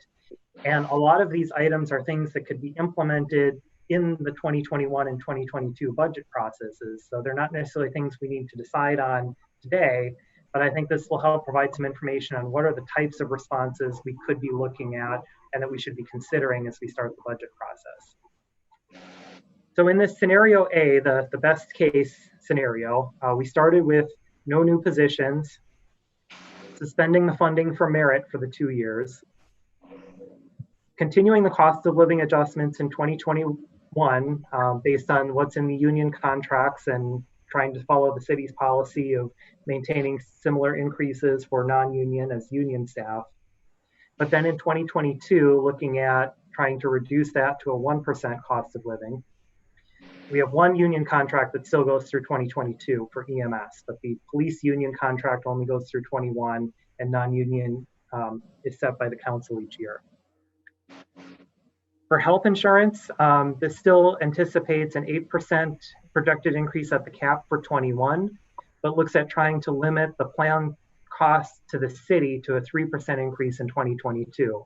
And a lot of these items are things that could be implemented in the 2021 and 2022 budget processes. So they're not necessarily things we need to decide on today, but I think this will help provide some information on what are the types of responses we could be looking at and that we should be considering as we start the budget process. So in this scenario A, the best case scenario, we started with no new positions, suspending the funding for merit for the 2 years, continuing the cost of living adjustments in 2021 based on what's in the union contracts and trying to follow the city's policy of maintaining similar increases for non-union as union staff. But then in 2022, looking at trying to reduce that to a 1% cost of living. We have one union contract that still goes through 2022 for EMS, but the police union contract only goes through 21, and non-union is set by the council each year. For health insurance, this still anticipates an 8% projected increase at the cap for 21, but looks at trying to limit the plan costs to the city to a 3% increase in 2022.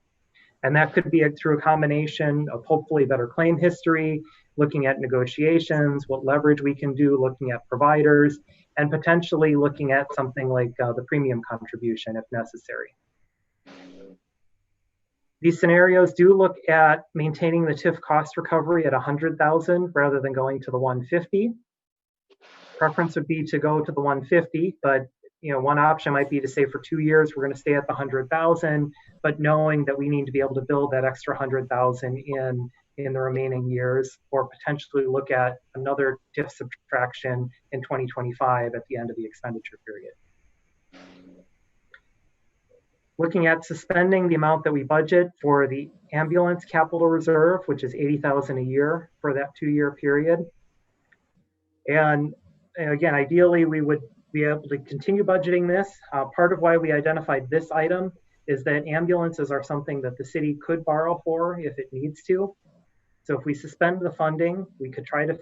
And that could be through a combination of hopefully better claim history, looking at negotiations, what leverage we can do, looking at providers, and potentially looking at something like the premium contribution if necessary. These scenarios do look at maintaining the Tif cost recovery at 100,000 rather than going to the 150. Preference would be to go to the 150, but one option might be to say for 2 years we're going to stay at the 100,000, but knowing that we need to be able to build that extra 100,000 in the remaining years, or potentially look at another TIF subtraction in 2025 at the end of the expenditure period. Looking at suspending the amount that we budget for the ambulance capital reserve, which is 80,000 a year for that 2-year period. And again, ideally we would be able to continue budgeting this. Part of why we identified this item is that ambulances are something that the city could borrow for if it needs to. So if we suspend the funding, we could try to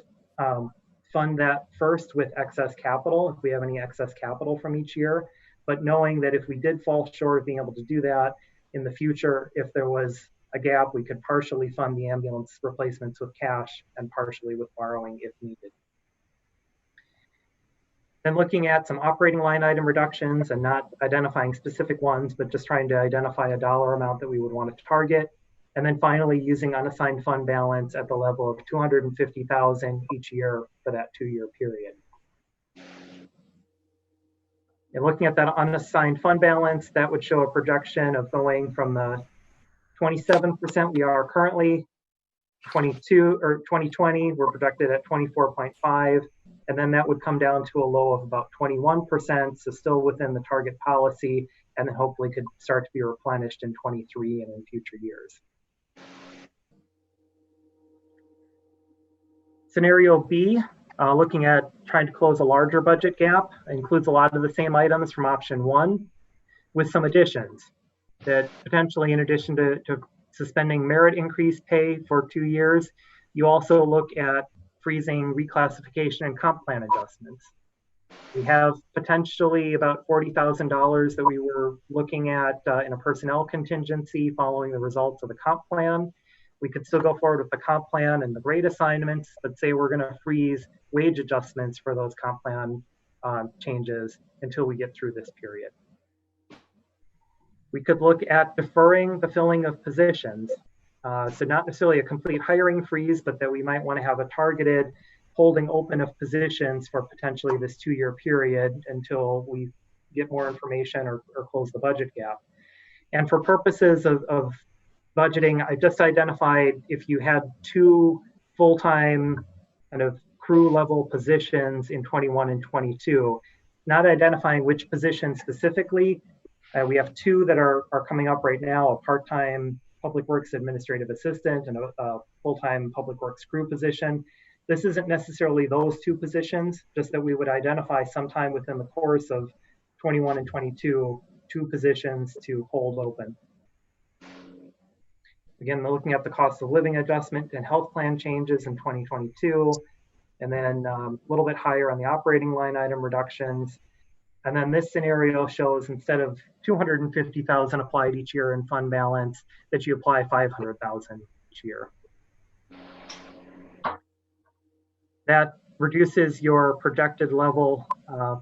fund that first with excess capital, if we have any excess capital from each year. But knowing that if we did fall short of being able to do that in the future, if there was a gap, we could partially fund the ambulance replacements with cash and partially with borrowing if needed. Then looking at some operating line item reductions and not identifying specific ones, but just trying to identify a dollar amount that we would want to target. And then finally using unassigned fund balance at the level of 250,000 each year for that 2-year period. And looking at that unassigned fund balance, that would show a projection of going from the 27% we are currently, 2020, we're projected at 24.5, and then that would come down to a low of about 21%, so still within the target policy, and then hopefully could start to be replenished in 23 and in future years. Scenario B, looking at trying to close a larger budget gap, includes a lot of the same items from option 1 with some additions that potentially, in addition to suspending merit increase pay for 2 years, you also look at freezing reclassification and comp plan adjustments. We have potentially about $40,000 that we were looking at in a personnel contingency following the results of the comp plan. We could still go forward with the comp plan and the grade assignments, but say we're going to freeze wage adjustments for those comp plan changes until we get through this period. We could look at deferring the filling of positions. So not necessarily a complete hiring freeze, but that we might want to have a targeted holding open of positions for potentially this 2-year period until we get more information or close the budget gap. And for purposes of budgeting, I just identified if you had 2 full-time kind of crew level positions in 21 and 22, not identifying which position specifically. We have 2 that are coming up right now, a part-time Public Works Administrative Assistant and a full-time Public Works crew position. This isn't necessarily those 2 positions, just that we would identify sometime within the course of 21 and 22, 2 positions to hold open. Again, looking at the cost of living adjustment and health plan changes in 2022, and then a little bit higher on the operating line item reductions. And then this scenario shows instead of 250,000 applied each year in fund balance, that you apply 500,000 each year. That reduces your projected level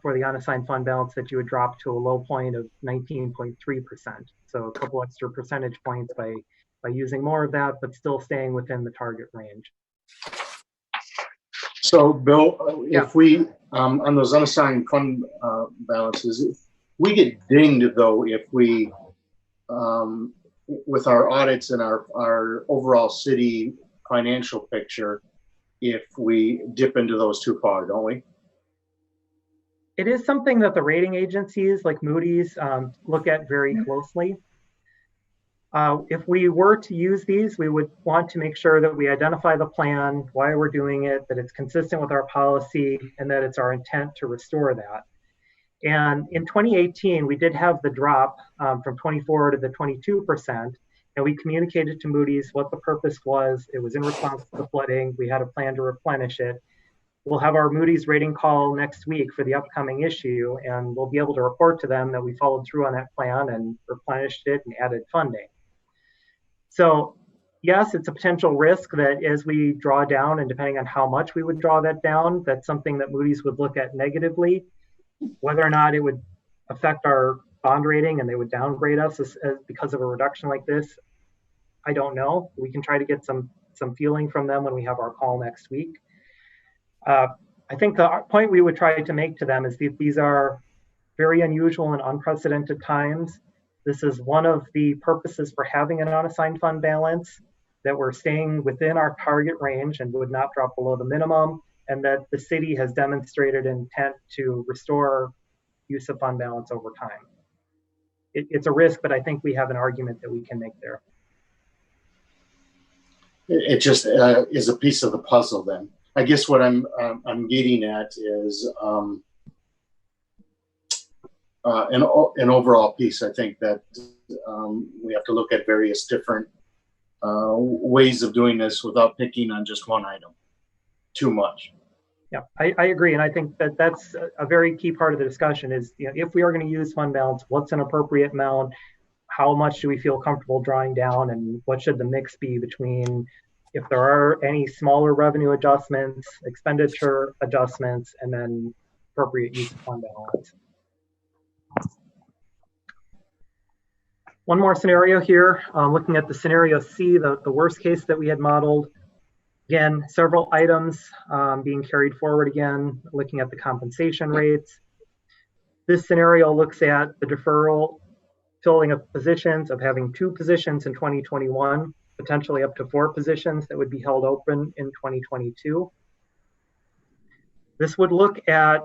for the unassigned fund balance that you would drop to a low point of 19.3%. So a couple extra percentage points by using more of that, but still staying within the target range. So, Bill, if we, on those unassigned fund balances, we get dinged though if we, with our audits and our overall city financial picture, if we dip into those too far, don't we? It is something that the rating agencies like Moody's look at very closely. If we were to use these, we would want to make sure that we identify the plan, why we're doing it, that it's consistent with our policy, and that it's our intent to restore that. And in 2018, we did have the drop from 24 to the 22%, and we communicated to Moody's what the purpose was. It was in response to the flooding. We had a plan to replenish it. We'll have our Moody's rating call next week for the upcoming issue, and we'll be able to report to them that we followed through on that plan and replenished it and added funding. So yes, it's a potential risk that as we draw down, and depending on how much we would draw that down, that's something that Moody's would look at negatively. Whether or not it would affect our bond rating and they would downgrade us because of a reduction like this, I don't know. We can try to get some feeling from them when we have our call next week. I think the point we would try to make to them is that these are very unusual and unprecedented times. This is one of the purposes for having an unassigned fund balance, that we're staying within our target range and would not drop below the minimum, and that the city has demonstrated intent to restore use of fund balance over time. It's a risk, but I think we have an argument that we can make there. It just is a piece of the puzzle. Then I guess what I'm getting at is an overall piece. I think that we have to look at various different ways of doing this without picking on just one item too much. Yeah, I agree, and I think that that's a very key part of the discussion is, you know, if we are going to use fund balance, what's an appropriate amount? How much do we feel comfortable drawing down, and what should the mix be between, if there are any smaller revenue adjustments, expenditure adjustments, and then appropriate use of fund balance. One more scenario here, looking at the scenario C, the worst case that we had modeled. Again, several items being carried forward again, looking at the compensation rates. This scenario looks at the deferral filling of positions, of having 2 positions in 2021, potentially up to 4 positions that would be held open in 2022. This would look at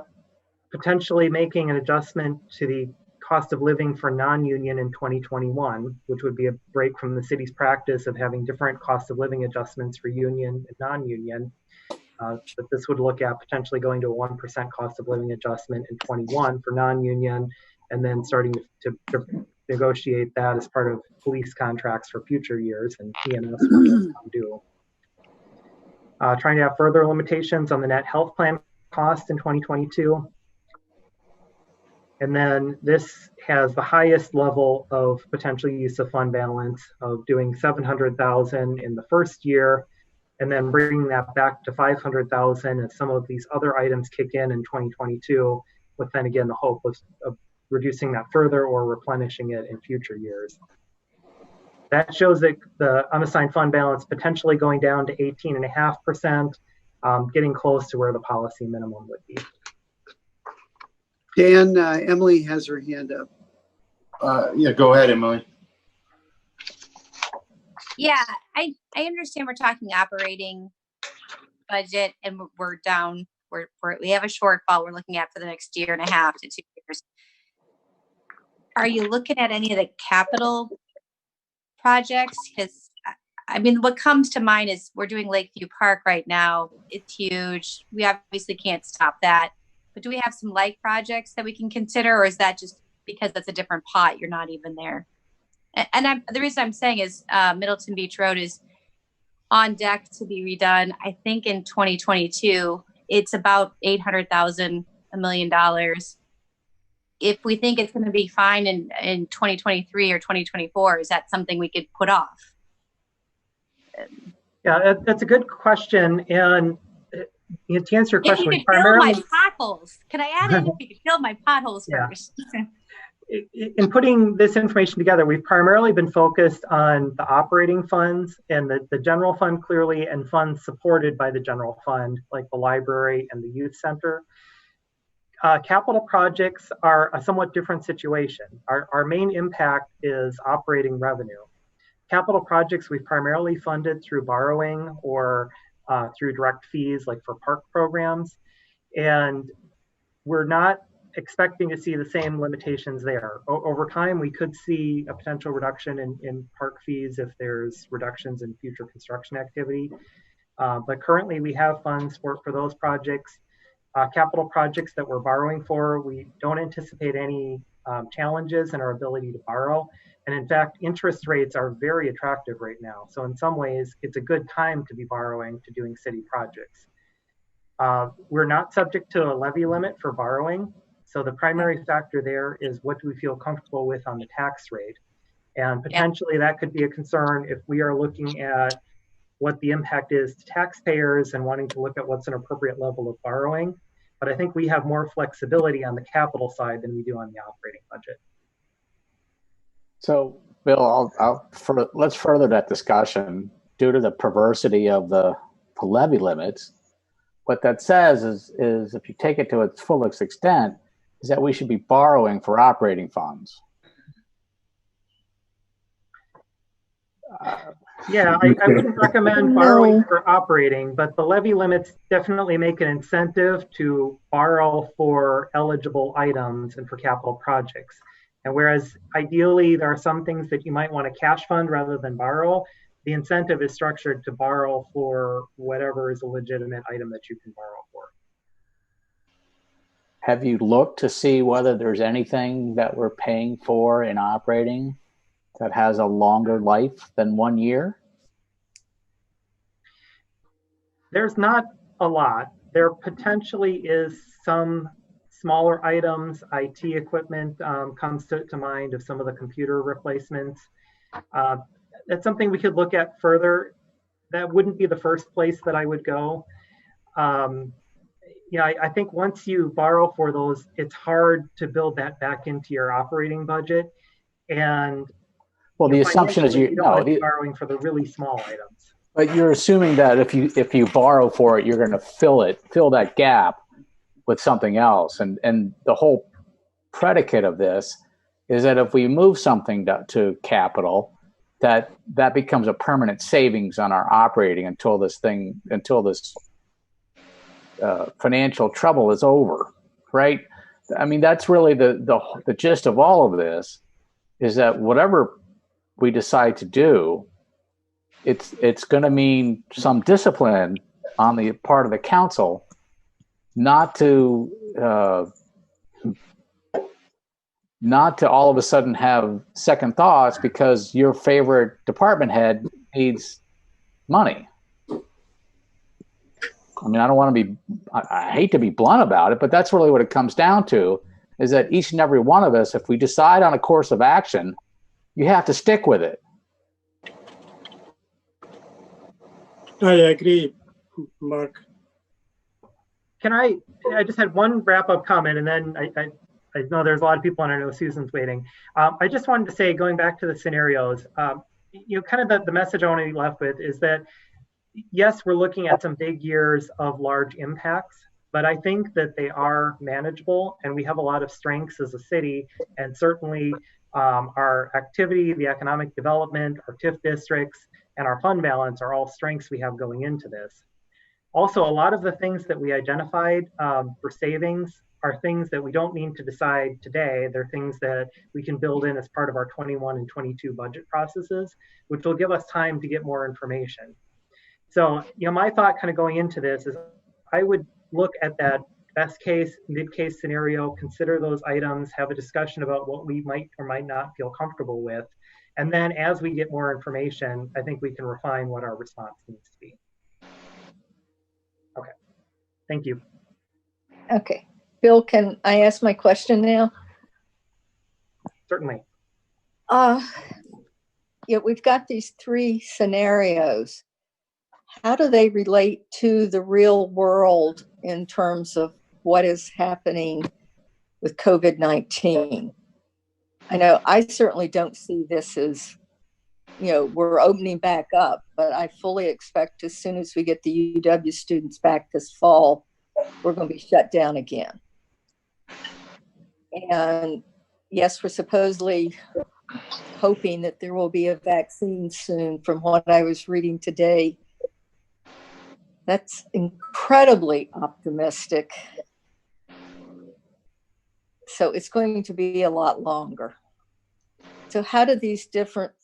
potentially making an adjustment to the cost of living for non-union in 2021, which would be a break from the city's practice of having different cost of living adjustments for union and non-union. But this would look at potentially going to a 1% cost of living adjustment in 21 for non-union, and then starting to negotiate that as part of police contracts for future years and EMS when those come due. Trying to have further limitations on the net health plan cost in 2022. And then this has the highest level of potential use of fund balance of doing $700,000 in the first year, and then bringing that back to $500,000 as some of these other items kick in 2022, with then again the hope of reducing that further or replenishing it in future years. That shows that the unassigned fund balance potentially going down to 18.5%, getting close to where the policy minimum would be. Dan, Emily has her hand up. Yeah, go ahead, Emily. Yeah, I understand we're talking operating budget and we're down, we have a shortfall we're looking at for the next 1.5 to 2 years. Are you looking at any of the capital projects? Because I mean, what comes to mind is we're doing Lakeview Park right now. It's huge. We obviously can't stop that. But do we have some like projects that we can consider, or is that just because that's a different pot, you're not even there? And the reason I'm saying is Middleton Beach Road is on deck to be redone. I think in 2022, it's about $800,000, $1 million. If we think it's going to be fine in 2023 or 2024, is that something we could put off? Yeah, that's a good question. And to answer your question, if you could fill my potholes, can I add in if you could fill my potholes first? In putting this information together, we've primarily been focused on the operating funds and the general fund clearly, and funds supported by the general fund, like the library and the youth center. Capital projects are a somewhat different situation. Our main impact is operating revenue. Capital projects we've primarily funded through borrowing or through direct fees, like for park programs. And we're not expecting to see the same limitations there. Over time, we could see a potential reduction in park fees if there's reductions in future construction activity. But currently we have funds for those projects. Capital projects that we're borrowing for, we don't anticipate any challenges in our ability to borrow. And in fact, interest rates are very attractive right now. So in some ways, it's a good time to be borrowing to doing city projects. We're not subject to a levy limit for borrowing. So the primary factor there is what do we feel comfortable with on the tax rate? And potentially that could be a concern if we are looking at what the impact is to taxpayers and wanting to look at what's an appropriate level of borrowing. But I think we have more flexibility on the capital side than we do on the operating budget. So, Bill, let's further that discussion. Due to the perversity of the levy limits, what that says is if you take it to its fullest extent, is that we should be borrowing for operating funds. Yeah, I wouldn't recommend borrowing for operating, but the levy limits definitely make an incentive to borrow for eligible items and for capital projects. And whereas ideally there are some things that you might want to cash fund rather than borrow, the incentive is structured to borrow for whatever is a legitimate item that you can borrow for. Have you looked to see whether there's anything that we're paying for in operating that has a longer life than 1 year? There's not a lot. There potentially is some smaller items. IT equipment comes to mind of some of the computer replacements. That's something we could look at further. That wouldn't be the first place that I would go. Yeah, I think once you borrow for those, it's hard to build that back into your operating budget. And well, the assumption is you don't want to be borrowing for the really small items. But you're assuming that if you borrow for it, you're going to fill that gap with something else. And the whole predicate of this is that if we move something to capital, that becomes a permanent savings on our operating until this financial trouble is over, right? I mean, that's really the gist of all of this, is that whatever we decide to do, it's going to mean some discipline on the part of the council not to all of a sudden have second thoughts because your favorite department head needs money. I mean, I hate to be blunt about it, but that's really what it comes down to, is that each and every one of us, if we decide on a course of action, you have to stick with it. I agree, Mark. I just had one wrap-up comment, and then I know there's a lot of people, and I know Susan's waiting. I just wanted to say, going back to the scenarios, kind of the message I want to be left with is that, yes, we're looking at some big years of large impacts, but I think that they are manageable, and we have a lot of strengths as a city, and certainly our activity, the economic development, our TIF districts, and our fund balance are all strengths we have going into this. Also, a lot of the things that we identified for savings are things that we don't need to decide today. They're things that we can build in as part of our 21 and 22 budget processes, which will give us time to get more information. So, my thought kind of going into this is I would look at that best case, mid case scenario, consider those items, have a discussion about what we might or might not feel comfortable with. And then as we get more information, I think we can refine what our response needs to be. Okay, thank you. Okay, Bill, can I ask my question now? Certainly. Yeah, we've got these three scenarios. How do they relate to the real world in terms of what is happening with COVID-19? I know I certainly don't see this as, we're opening back up, but I fully expect as soon as we get the UW students back this fall, we're going to be shut down again. And yes, we're supposedly hoping that there will be a vaccine soon from what I was reading today. That's incredibly optimistic. So it's going to be a lot longer. So how do these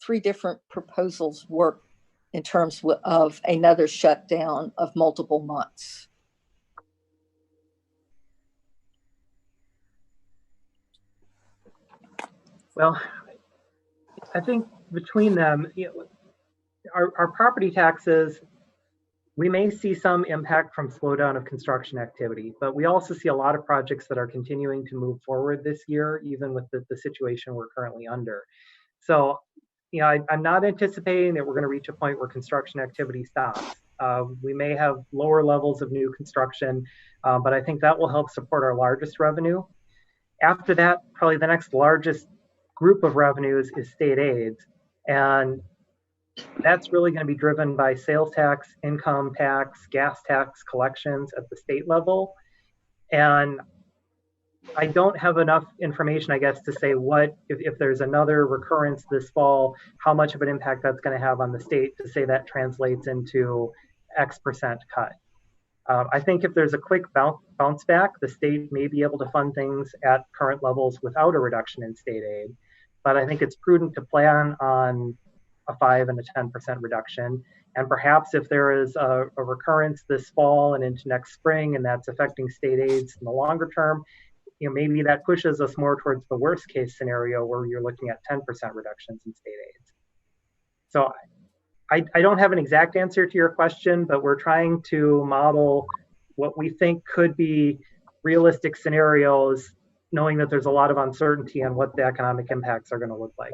three different proposals work in terms of another shutdown of multiple months? Well, I think between them, our property taxes, we may see some impact from slowdown of construction activity, but we also see a lot of projects that are continuing to move forward this year, even with the situation we're currently under. So, I'm not anticipating that we're going to reach a point where construction activity stops. We may have lower levels of new construction, but I think that will help support our largest revenue. After that, probably the next largest group of revenues is state aids. And that's really going to be driven by sales tax, income tax, gas tax collections at the state level. And I don't have enough information, I guess, to say what, if there's another recurrence this fall, how much of an impact that's going to have on the state to say that translates into X% cut. I think if there's a quick bounce back, the state may be able to fund things at current levels without a reduction in state aid. But I think it's prudent to plan on a 5 and a 10% reduction. And perhaps if there is a recurrence this fall and into next spring, and that's affecting state aids in the longer term, maybe that pushes us more towards the worst case scenario where you're looking at 10% reductions in state aids. So I don't have an exact answer to your question, but we're trying to model what we think could be realistic scenarios, knowing that there's a lot of uncertainty on what the economic impacts are going to look like.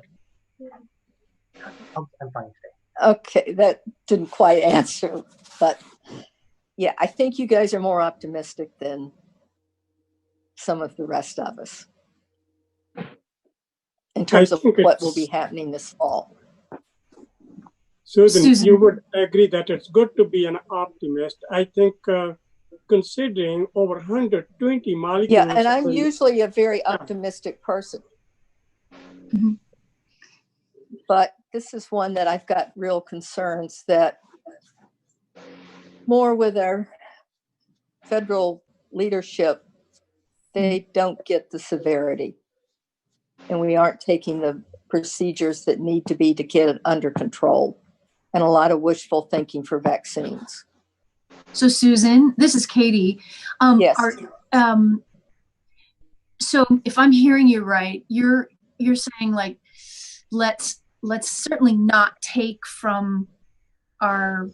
I'm fine today. Okay, that didn't quite answer, but yeah, I think you guys are more optimistic than some of the rest of us in terms of what will be happening this fall. Susan, you would agree that it's good to be an optimist. I think considering over 120 molecules. Yeah, and I'm usually a very optimistic person. Mm-hmm. But this is one that I've got real concerns that more with our federal leadership, they don't get the severity. And we aren't taking the procedures that need to be to get it under control. And a lot of wishful thinking for vaccines. So Susan, this is Katie. Yes. So if I'm hearing you right, you're saying like, let's certainly not take from our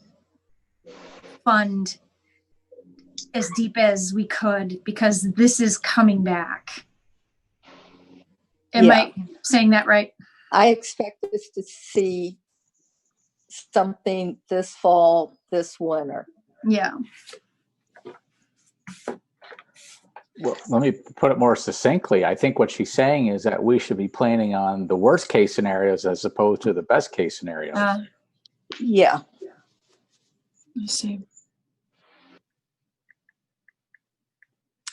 fund as deep as we could because this is coming back. Am I saying that right? I expect us to see something this fall, this winter. Yeah. Well, let me put it more succinctly. I think what she's saying is that we should be planning on the worst case scenarios as opposed to the best case scenarios. Yeah. I see.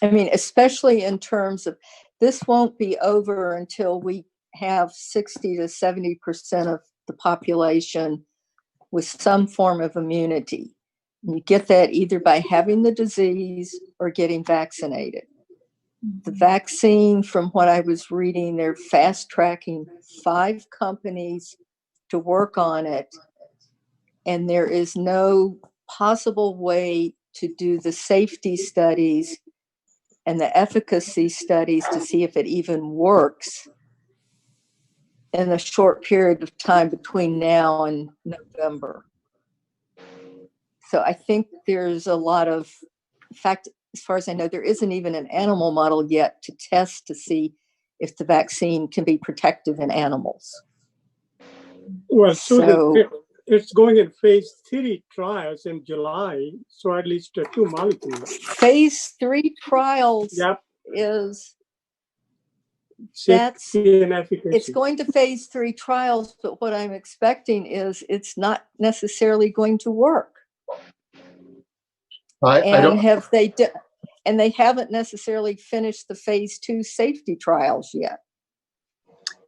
I mean, especially in terms of this won't be over until we have 60 to 70% of the population with some form of immunity. You get that either by having the disease or getting vaccinated. The vaccine, from what I was reading, they're fast tracking 5 companies to work on it. And there is no possible way to do the safety studies and the efficacy studies to see if it even works in a short period of time between now and November. So I think there's a lot of, in fact, as far as I know, there isn't even an animal model yet to test to see if the vaccine can be protective in animals. Well, so it's going in phase 3 trials in July, so at least 2 molecules. Phase 3 trials is it's going to phase 3 trials, but what I'm expecting is it's not necessarily going to work. And they haven't necessarily finished the phase 2 safety trials yet.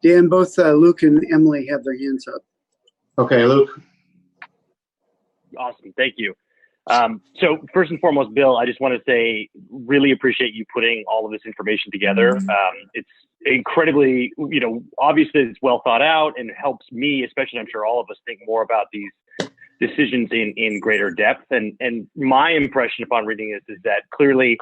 Dan, both Luke and Emily have their hands up. Okay, Luke. Awesome, thank you. So first and foremost, Bill, I just want to say, really appreciate you putting all of this information together. It's incredibly, obviously it's well thought out and helps me, especially I'm sure all of us, think more about these decisions in greater depth. And my impression upon reading this is that clearly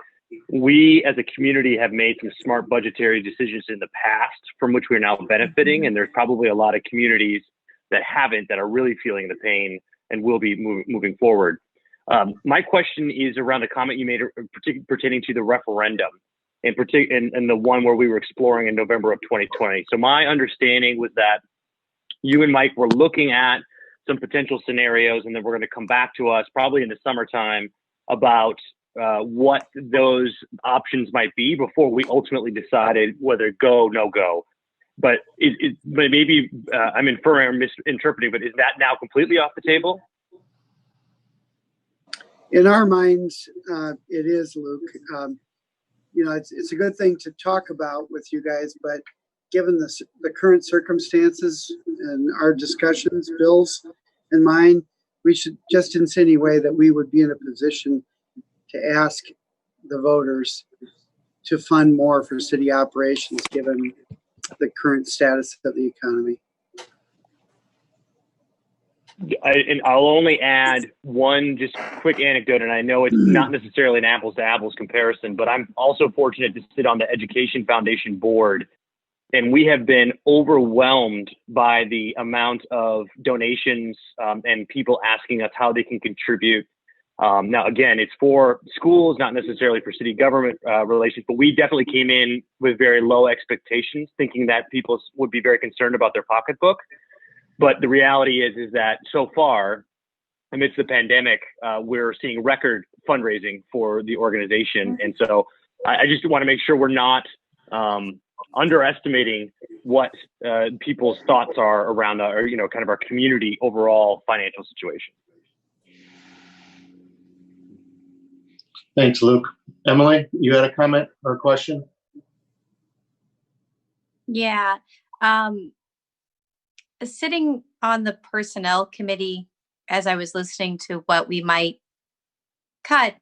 we as a community have made some smart budgetary decisions in the past from which we're now benefiting. And there's probably a lot of communities that haven't, that are really feeling the pain and will be moving forward. My question is around a comment you made pertaining to the referendum and the one where we were exploring in November of 2020. So my understanding was that you and Mike were looking at some potential scenarios, and then we're going to come back to us probably in the summertime about what those options might be before we ultimately decided whether go, no go. But maybe I'm inferring or misinterpreting, but is that now completely off the table? In our minds, it is, Luke. it's a good thing to talk about with you guys, but given the current circumstances and our discussions, Bill's and mine, we should just insinuate that we would be in a position to ask the voters to fund more for city operations given the current status of the economy. And I'll only add one just quick anecdote, and I know it's not necessarily an apples to apples comparison, but I'm also fortunate to sit on the Education Foundation board, and we have been overwhelmed by the amount of donations and people asking us how they can contribute. Now, again, it's for schools, not necessarily for city government relations, but we definitely came in with very low expectations, thinking that people would be very concerned about their pocketbook. But the reality is that so far, amidst the pandemic, we're seeing record fundraising for the organization. And so I just want to make sure we're not underestimating what people's thoughts are around our, kind of our community overall financial situation. Thanks, Luke. Emily, you had a comment or a question? Yeah. Sitting on the personnel committee, as I was listening to what we might cut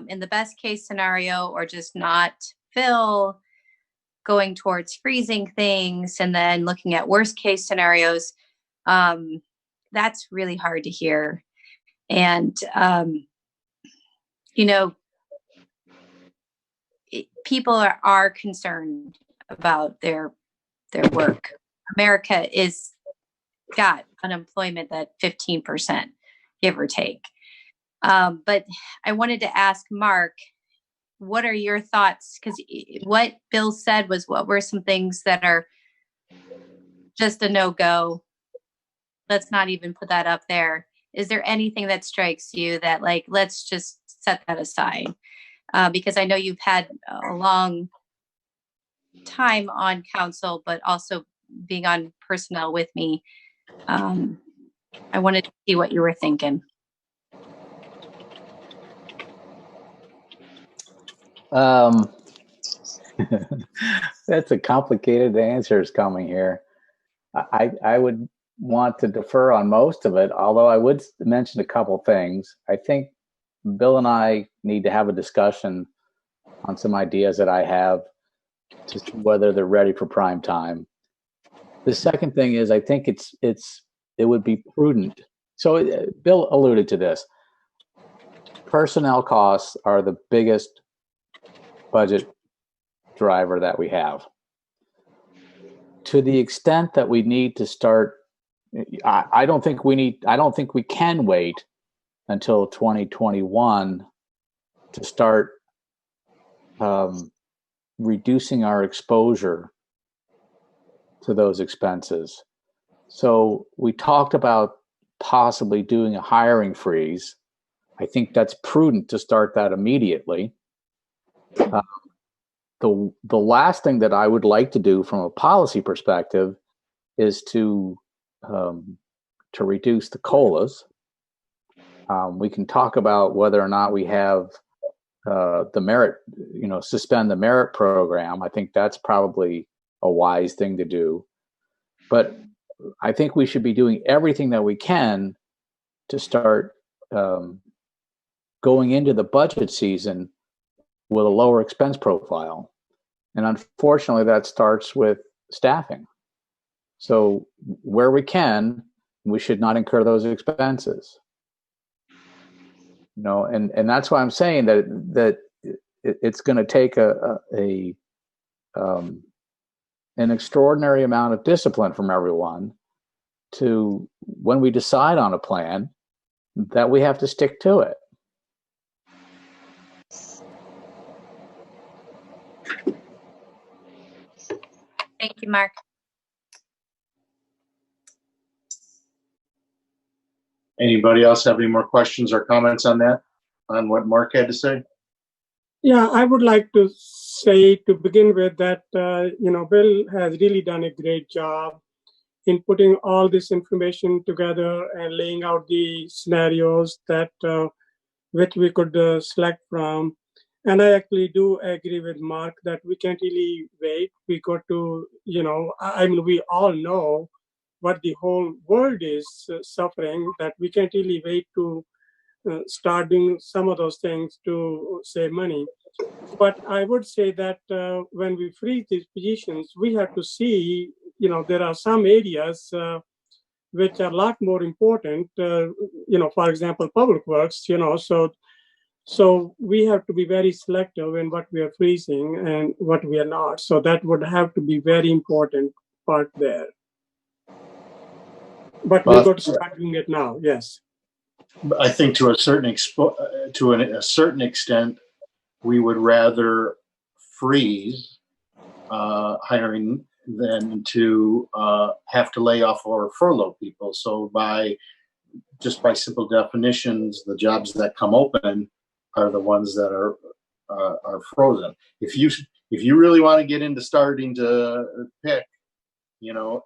in the best case scenario, or just not fill, going towards freezing things, and then looking at worst case scenarios, that's really hard to hear. And, people are concerned about their work. America is got unemployment at 15%, give or take. But I wanted to ask Mark, what are your thoughts? Because what Bill said was, what were some things that are just a no-go? Let's not even put that up there. Is there anything that strikes you that, like, let's just set that aside? Because I know you've had a long time on council, but also being on personnel with me. I wanted to see what you were thinking. That's a complicated answers coming here. I would want to defer on most of it, although I would mention a couple things. I think Bill and I need to have a discussion on some ideas that I have to see whether they're ready for prime time. The second thing is, I think it would be prudent. So Bill alluded to this. Personnel costs are the biggest budget driver that we have. To the extent that we need to start, I don't think we can wait until 2021 to start reducing our exposure to those expenses. So we talked about possibly doing a hiring freeze. I think that's prudent to start that immediately. The last thing that I would like to do from a policy perspective is to reduce the COLAs. We can talk about whether or not we have the merit, suspend the merit program. I think that's probably a wise thing to do. But I think we should be doing everything that we can to start going into the budget season with a lower expense profile. And unfortunately, that starts with staffing. So where we can, we should not incur those expenses. And that's why I'm saying that it's going to take an extraordinary amount of discipline from everyone to, when we decide on a plan, that we have to stick to it. Thank you, Mark. Anybody else have any more questions or comments on that, on what Mark had to say? Yeah, I would like to say to begin with that, Bill has really done a great job in putting all this information together and laying out the scenarios that which we could select from. And I actually do agree with Mark that we can't really wait. We got to, I mean, we all know what the whole world is suffering, that we can't really wait to start doing some of those things to save money. But I would say that when we freeze these positions, we have to see, there are some areas which are a lot more important, for example, public works, so we have to be very selective in what we are freezing and what we are not. So that would have to be very important part there. But we've got to start doing it now. Yes. I think to a certain a certain extent, we would rather freeze hiring than to have to lay off or furlough people. So by simple definitions, the jobs that come open are the ones that are frozen. If you really want to get into starting to pick,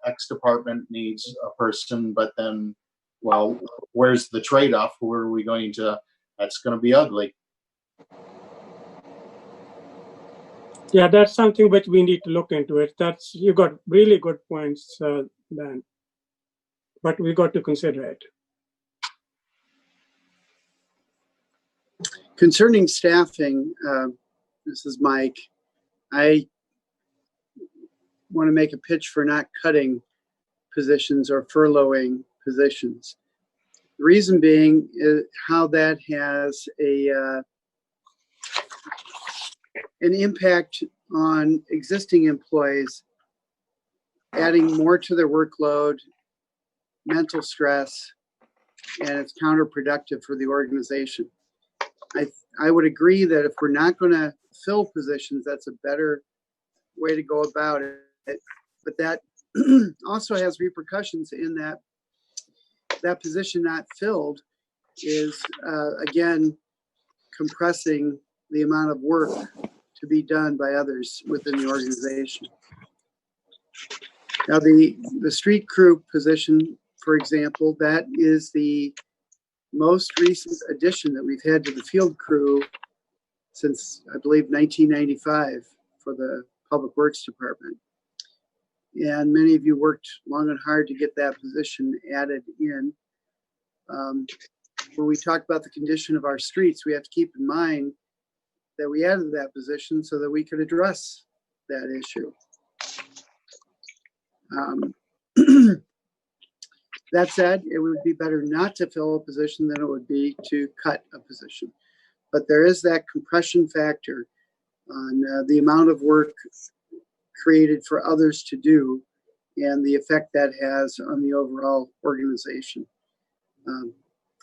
X department needs a person, but then, well, where's the trade-off? Where are we going to? That's going to be ugly. Yeah, that's something which we need to look into it. You got really good points, Dan. But we got to consider it. Concerning staffing, this is Mike. I want to make a pitch for not cutting positions or furloughing positions. The reason being is how that has an impact on existing employees, adding more to their workload, mental stress, and it's counterproductive for the organization. I would agree that if we're not going to fill positions, that's a better way to go about it. But that also has repercussions in that position not filled is, again, compressing the amount of work to be done by others within the organization. Now, the street crew position, for example, that is the most recent addition that we've had to the field crew since, I believe, 1995 for the Public Works Department. And many of you worked long and hard to get that position added in. When we talk about the condition of our streets, we have to keep in mind that we added that position so that we could address that issue. That said, it would be better not to fill a position than it would be to cut a position. But there is that compression factor on the amount of work created for others to do and the effect that has on the overall organization.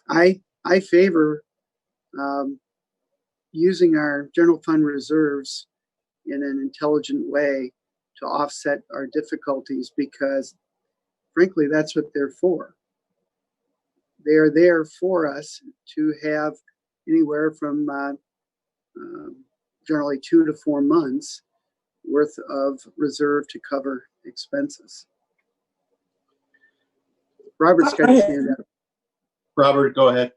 I favor using our general fund reserves in an intelligent way to offset our difficulties because, frankly, that's what they're for. They are there for us to have anywhere from generally 2 to 4 months worth of reserve to cover expenses. Robert's got his hand up. Robert, go ahead.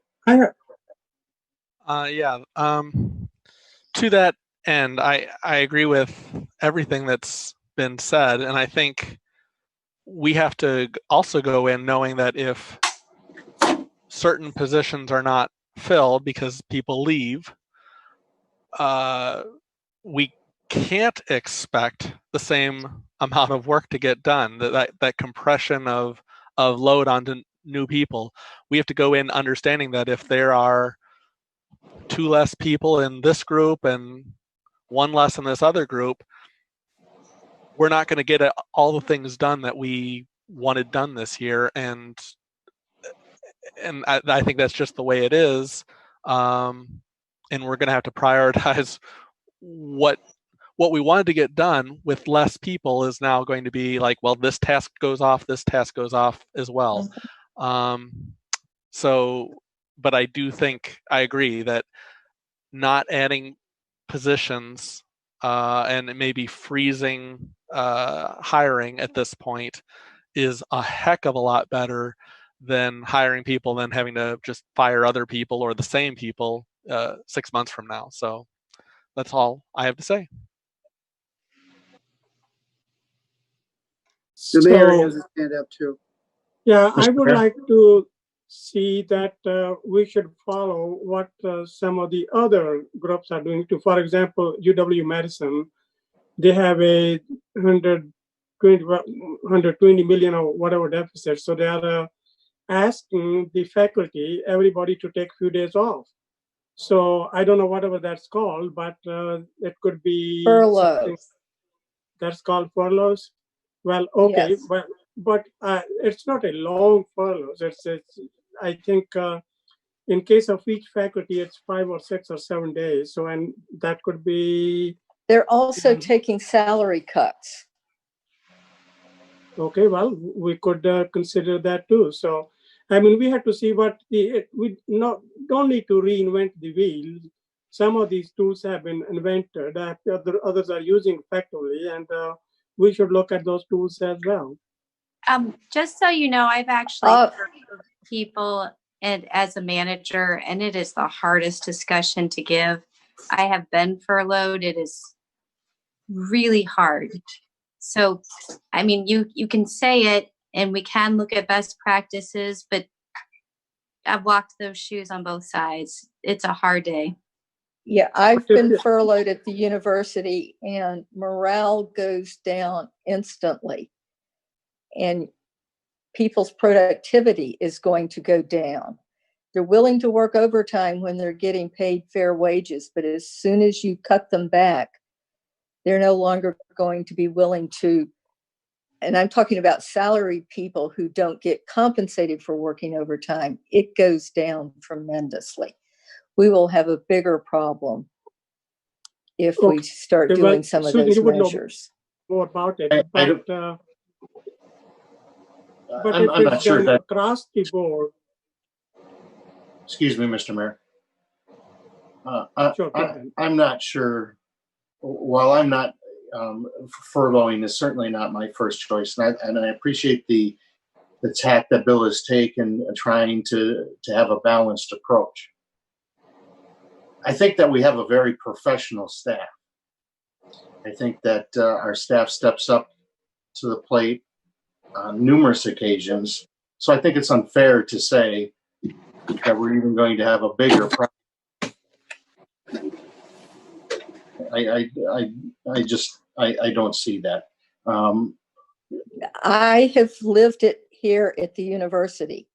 To that end, I agree with everything that's been said, and I think we have to also go in knowing that if certain positions are not filled because people leave, we can't expect the same amount of work to get done. That compression of load onto new people. We have to go in understanding that if there are 2 less people in this group and 1 less in this other group, we're not going to get all the things done that we wanted done this year, and I think that's just the way it is, and we're going to have to prioritize what we wanted to get done with less people is now going to be like, well, this task goes off as well. But I do think I agree that not adding positions and maybe freezing hiring at this point is a heck of a lot better than hiring people than having to just fire other people or the same people 6 months from now. So That's all I have to say. The mayor So, has his hand up too. yeah, I Mr. would Mayor? like to see that we should follow what some of the other groups are doing too. For example, UW-Madison, they have a 120 million or whatever deficit. So they are asking the faculty, everybody to take a few days off. So I don't know whatever that's called, but it could be something Furloughs. that's called furloughs. Well, okay, Yes. but it's not a long furloughs. It's I think in case of each faculty, it's 5 or 6 or 7 days. So, and that could be. They're also taking salary cuts. Okay, well, we could consider that too. So, I mean, we have to see what we don't need to reinvent the wheel. Some of these tools have been invented that others are using effectively, and we should look at those tools as well. Just so you know, I've actually furloughed people and as a manager, and it is the hardest discussion to give. I have been furloughed. It is really hard. So, I mean, you can say it, and we can look at best practices, but I've walked those shoes on both sides. It's a hard day. Yeah, I've been furloughed at the university, and morale goes down instantly. And people's productivity is going to go down. They're willing to work overtime when they're getting paid fair wages, but as soon as you cut them back, they're no longer going to be willing to. And I'm talking about salaried people who don't get compensated for working overtime. It goes down tremendously. We will have a bigger problem if we start doing some of those measures. More about it, but I'm not sure that across the board. Excuse me, Mr. Mayor. Sure, I'm not sure. While I'm not furloughing is certainly not my first choice, and I appreciate the tack that Bill has taken, trying to have a balanced approach. I think that we have a very professional staff. I think that our staff steps up to the plate on numerous occasions. So I think it's unfair to say that we're even going to have a bigger problem. I don't see that. I have lived it here at the university.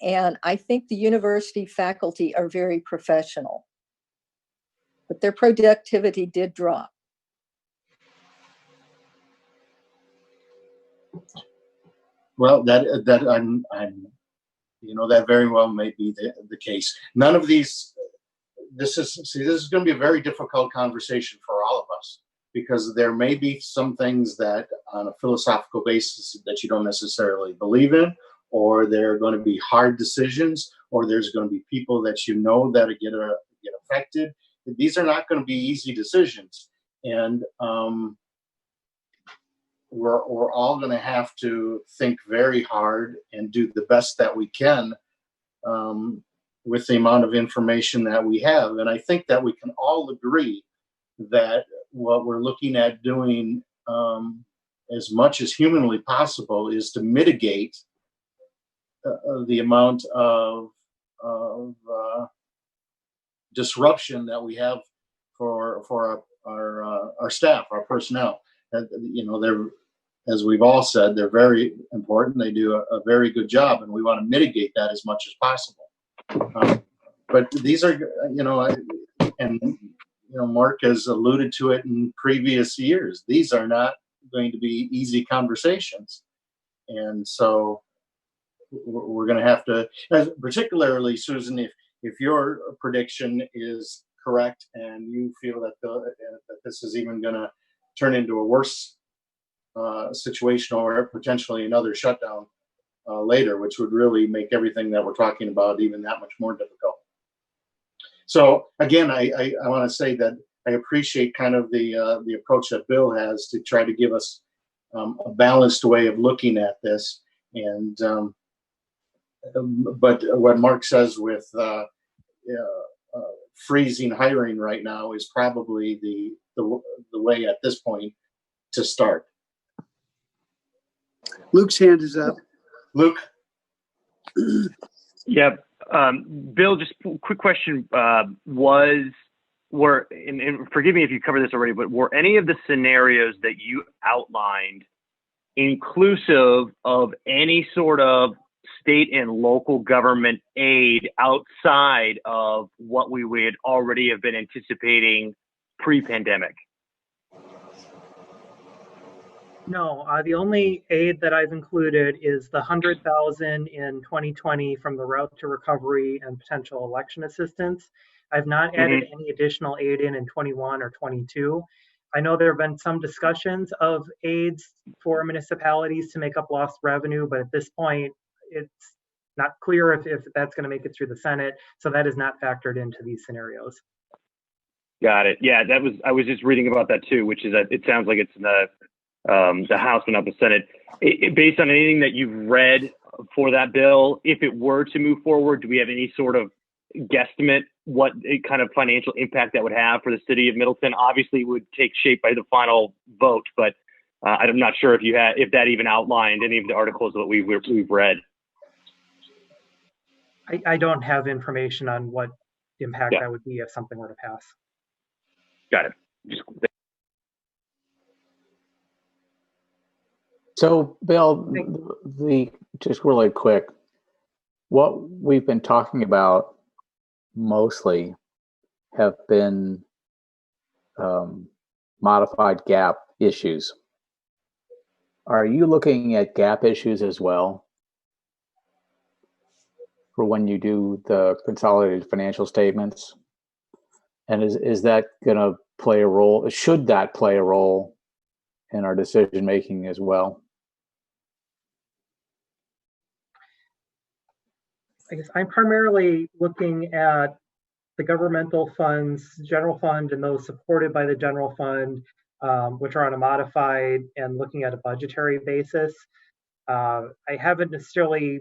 And I think the university faculty are very professional, but their productivity did drop. Well, that that very well may be the case. None of these. This is going to be a very difficult conversation for all of us, because there may be some things that on a philosophical basis that you don't necessarily believe in, or there are going to be hard decisions, or there's going to be people that that get affected. These are not going to be easy decisions, and we're all going to have to think very hard and do the best that we can with the amount of information that we have. And I think that we can all agree that what we're looking at doing as much as humanly possible is to mitigate the amount of disruption that we have for our staff, our personnel. They're, as we've all said, they're very important. They do a very good job, and we want to mitigate that as much as possible. But these are, Mark has alluded to it in previous years. These are not going to be easy conversations, and so we're going to have to, particularly Susan, if your prediction is correct and you feel that this is even going to turn into a worse situation, or potentially another shutdown later, which would really make everything that we're talking about even that much more difficult. So again, I want to say that I appreciate kind of the approach that Bill has to try to give us a balanced way of looking at this. And but what Mark says with freezing hiring right now is probably the way at this point to start. Luke's hand is up. Luke? Yeah, Bill, just quick question. And forgive me if you covered this already, but were any of the scenarios that you outlined inclusive of any sort of state and local government aid outside of what we would already have been anticipating pre-pandemic? No, the only aid that I've included is the $100,000 in 2020 from the Route to Recovery and potential election assistance. I've not added any additional aid in 21 or 22. I know there have been some discussions of aids for municipalities to make up lost revenue, but at this point, it's not clear if that's going to make it through the Senate. So that is not factored into these scenarios. Got it. Yeah, I was just reading about that too, which is that it sounds like it's in the House but not the Senate. Based on anything that you've read for that bill, if it were to move forward, do we have any sort of guesstimate what kind of financial impact that would have for the city of Middleton? Obviously, it would take shape by the final vote, but I'm not sure if that even outlined any of the articles that we've read. I don't have information on what impact that would be if something were to pass. Got it. So, Bill, just really quick, what we've been talking about mostly have been modified gap issues. Are you looking at gap issues as well for when you do the consolidated financial statements? And is that going to play a role? Should that play a role in our decision making as well? I guess I'm primarily looking at the governmental funds, general fund, and those supported by the general fund, which are on a modified, and looking at a budgetary basis. I haven't necessarily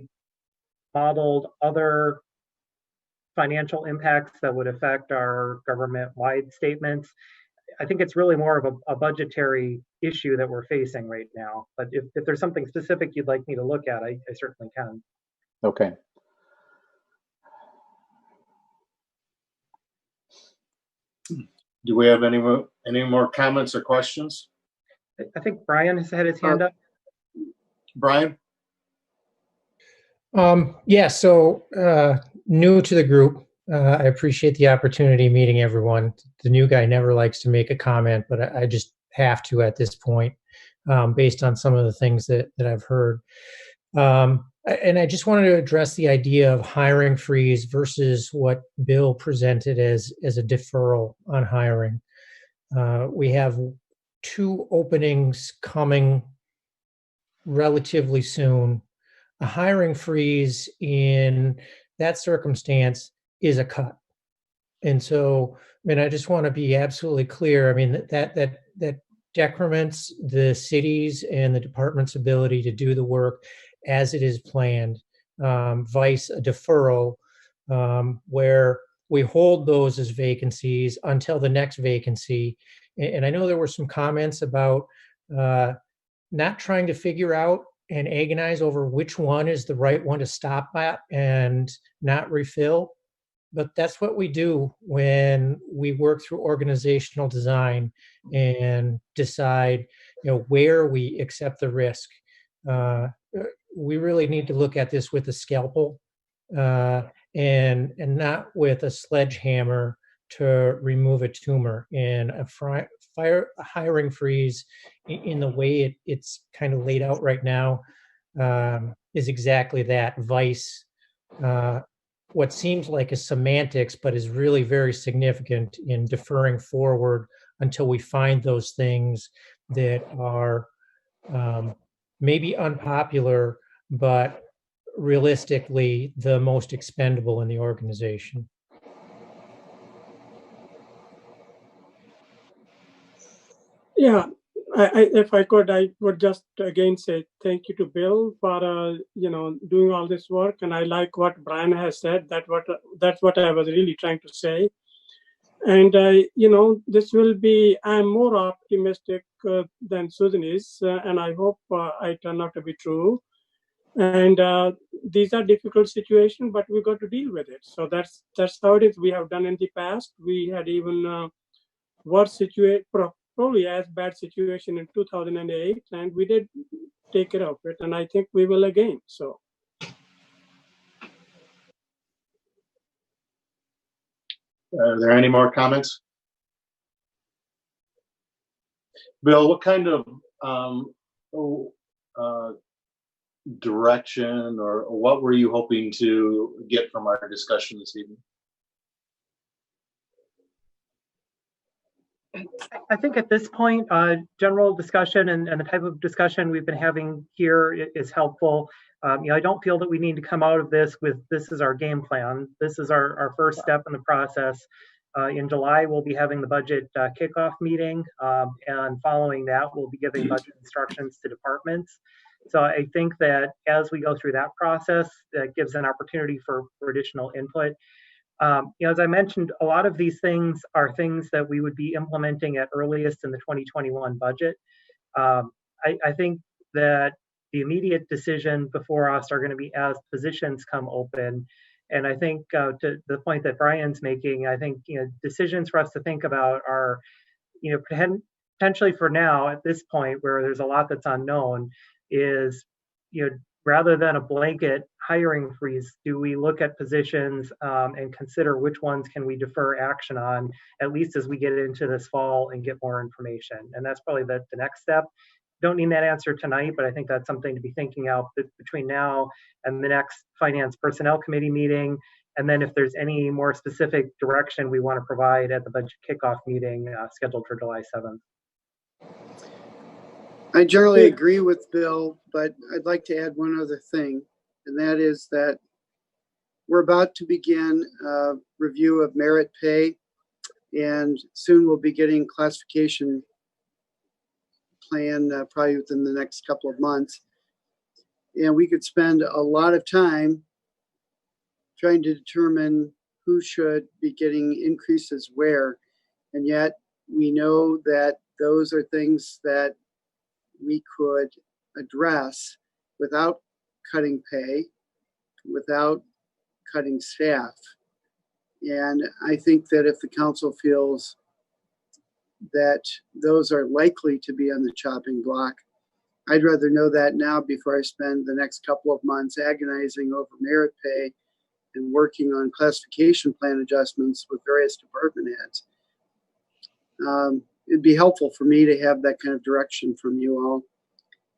modeled other financial impacts that would affect our government-wide statements. I think it's really more of a budgetary issue that we're facing right now. But if there's something specific you'd like me to look at, I certainly can. Okay. Do we have any more comments or questions? I think Brian has had his hand up. Brian? Yeah, so new to the group. I appreciate the opportunity meeting everyone. The new guy never likes to make a comment, but I just have to at this point, based on some of the things that I've heard. And I just wanted to address the idea of hiring freeze versus what Bill presented as a deferral on hiring. We have 2 openings coming relatively soon. A hiring freeze in that circumstance is a cut. And so, I mean, I just want to be absolutely clear. I mean, that decrements the city's and the department's ability to do the work as it is planned, vice a deferral where we hold those as vacancies until the next vacancy. And I know there were some comments about not trying to figure out and agonize over which one is the right one to stop at and not refill. But that's what we do when we work through organizational design and decide, where we accept the risk. We really need to look at this with a scalpel and not with a sledgehammer to remove a tumor. And a hiring freeze in the way it's kind of laid out right now is exactly that, vice what seems like a semantics, but is really very significant in deferring forward until we find those things that are maybe unpopular, but realistically the most expendable in the organization. Yeah, if I could, I would just again say thank you to Bill for doing all this work, and I like what Brian has said. That's what I was really trying to say. And, this will be, I'm more optimistic than Susan is, and I hope I turn out to be true. And these are difficult situations, but we got to deal with it. So that's how it is. We have done in the past. We had even worse situation, probably as bad situation in 2008, and we did take care of it. And I think we will again. So. Are there any more comments? Bill, what kind of direction or what were you hoping to get from our discussion this evening? I think at this point, general discussion and the type of discussion we've been having here is helpful. I don't feel that we need to come out of this with this is our game plan. This is our first step in the process. In July, we'll be having the budget kickoff meeting, and following that, we'll be giving budget instructions to departments. So I think that as we go through that process, that gives an opportunity for additional input. As I mentioned, a lot of these things are things that we would be implementing at earliest in the 2021 budget. I think that the immediate decision before us are going to be as positions come open. And I think to the point that Brian's making, I think decisions for us to think about are, potentially for now at this point where there's a lot that's unknown, is rather than a blanket hiring freeze, do we look at positions and consider which ones can we defer action on, at least as we get into this fall and get more information? And that's probably the next step. Don't need that answer tonight, but I think that's something to be thinking out between now and the next Finance Personnel Committee meeting. And then if there's any more specific direction we want to provide at the budget kickoff meeting scheduled for July 7th. I generally agree with Bill, but I'd like to add one other thing, and that is that we're about to begin a review of merit pay, and soon we'll be getting classification plan probably within the next couple of months. And we could spend a lot of time trying to determine who should be getting increases where. And yet we know that those are things that we could address without cutting pay, without cutting staff. And I think that if the council feels that those are likely to be on the chopping block, I'd rather know that now before I spend the next couple of months agonizing over merit pay and working on classification plan adjustments with various department heads. It'd be helpful for me to have that kind of direction from you all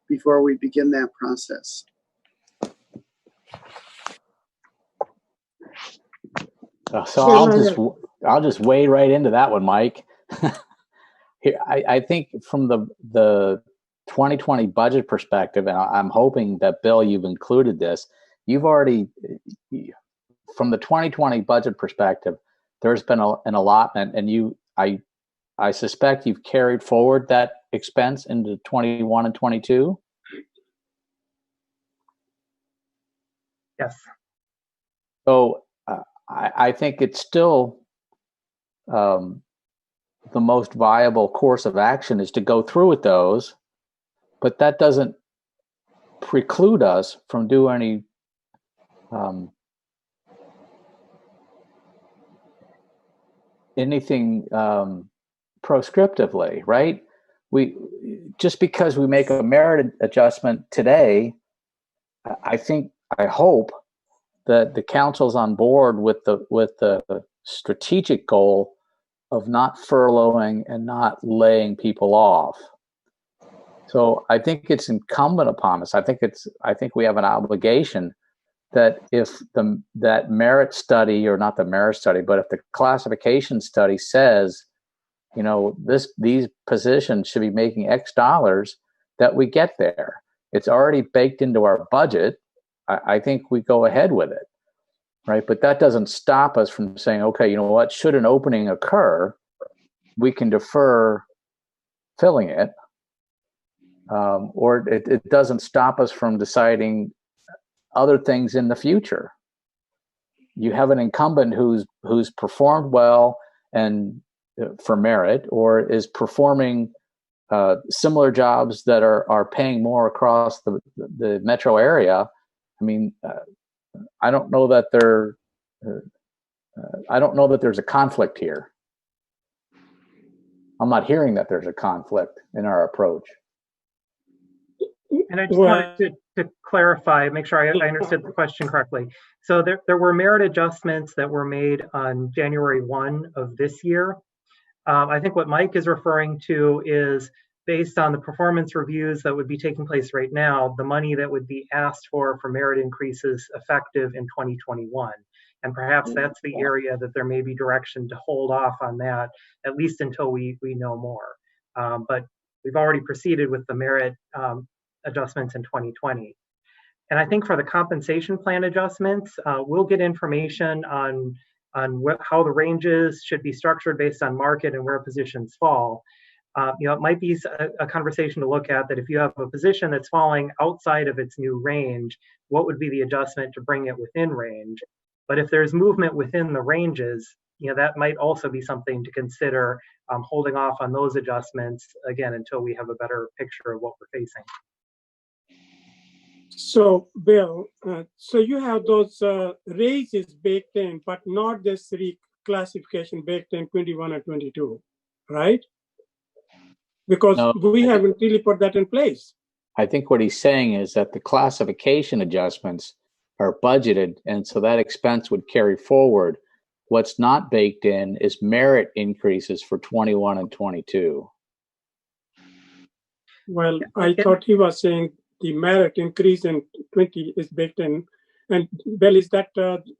before we begin that process. So I'll just wade right into that one, Mike. Here, I think from the 2020 budget perspective, and I'm hoping that, Bill, you've included this, you've already, from the 2020 budget perspective, there's been an allotment, and I suspect you've carried forward that expense into 21 and 22. Yes. So I think it's still the most viable course of action is to go through with those, but that doesn't preclude us from doing anything proscriptively, right? We just because we make a merit adjustment today, I hope that the council's on board with the strategic goal of not furloughing and not laying people off. So I think it's incumbent upon us. I think we have an obligation that if that merit study, or not the merit study, but if the classification study says, these positions should be making X dollars, that we get there. It's already baked into our budget. I think we go ahead with it, right? But that doesn't stop us from saying, okay, you know what, should an opening occur, we can defer filling it, or it doesn't stop us from deciding other things in the future. You have an incumbent who's performed well and for merit, or is performing similar jobs that are paying more across the metro area. I mean, I don't know that there's a conflict here. I'm not hearing that there's a conflict in our approach. And I just wanted to clarify, make sure I understood the question correctly. So there were merit adjustments that were made on January 1 of this year. I think what Mike is referring to is based on the performance reviews that would be taking place right now, the money that would be asked for merit increases effective in 2021. And perhaps that's the area that there may be direction to hold off on that, at least until we know more. But we've already proceeded with the merit adjustments in 2020. And I think for the compensation plan adjustments, we'll get information on how the ranges should be structured based on market and where positions fall. It might be a conversation to look at that if you have a position that's falling outside of its new range, what would be the adjustment to bring it within range? But if there's movement within the ranges, that might also be something to consider, holding off on those adjustments, again, until we have a better picture of what we're facing. So, Bill, so you have those raises baked in, but not this reclassification baked in 21 and 22, right? Because we haven't really put that in place. I think what he's saying is that the classification adjustments are budgeted, and so that expense would carry forward. What's not baked in is merit increases for 21 and 22. Well, I thought he was saying the merit increase in 20 is baked in. And Bill, is that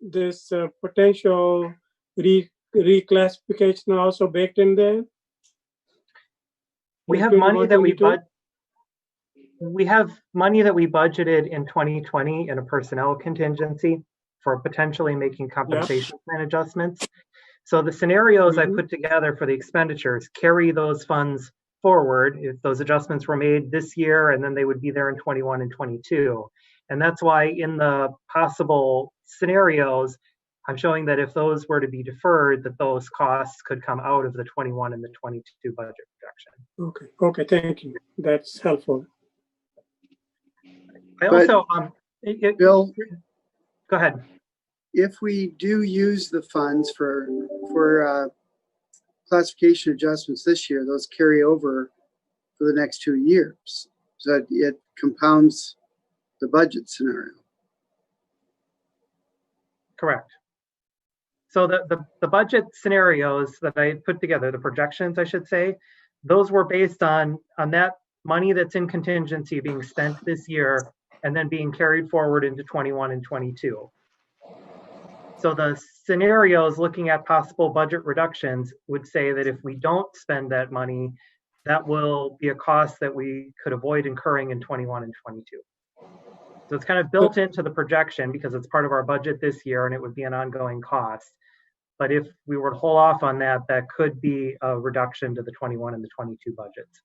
this potential reclassification also baked in there? We have money that we have money that we budgeted in 2020 in a personnel contingency for potentially making compensation plan adjustments. So the scenarios I put together for the expenditures carry those funds forward if those adjustments were made this year, and then they would be there in 21 and 22. And that's why in the possible scenarios, I'm showing that if those were to be deferred, that those costs could come out of the 21 and the 22 budget projection. Okay, thank you. That's helpful. I also, Bill, go ahead. If we do use the funds for classification adjustments this year, those carry over for the next 2 years. So it compounds the budget scenario. Correct. So the budget scenarios that I put together, the projections, I should say, those were based on that money that's in contingency being spent this year and then being carried forward into 21 and 22. So the scenarios looking at possible budget reductions would say that if we don't spend that money, that will be a cost that we could avoid incurring in 21 and 22. So it's kind of built into the projection because it's part of our budget this year and it would be an ongoing cost. But if we were to hold off on that, that could be a reduction to the 21 and the 22 budgets.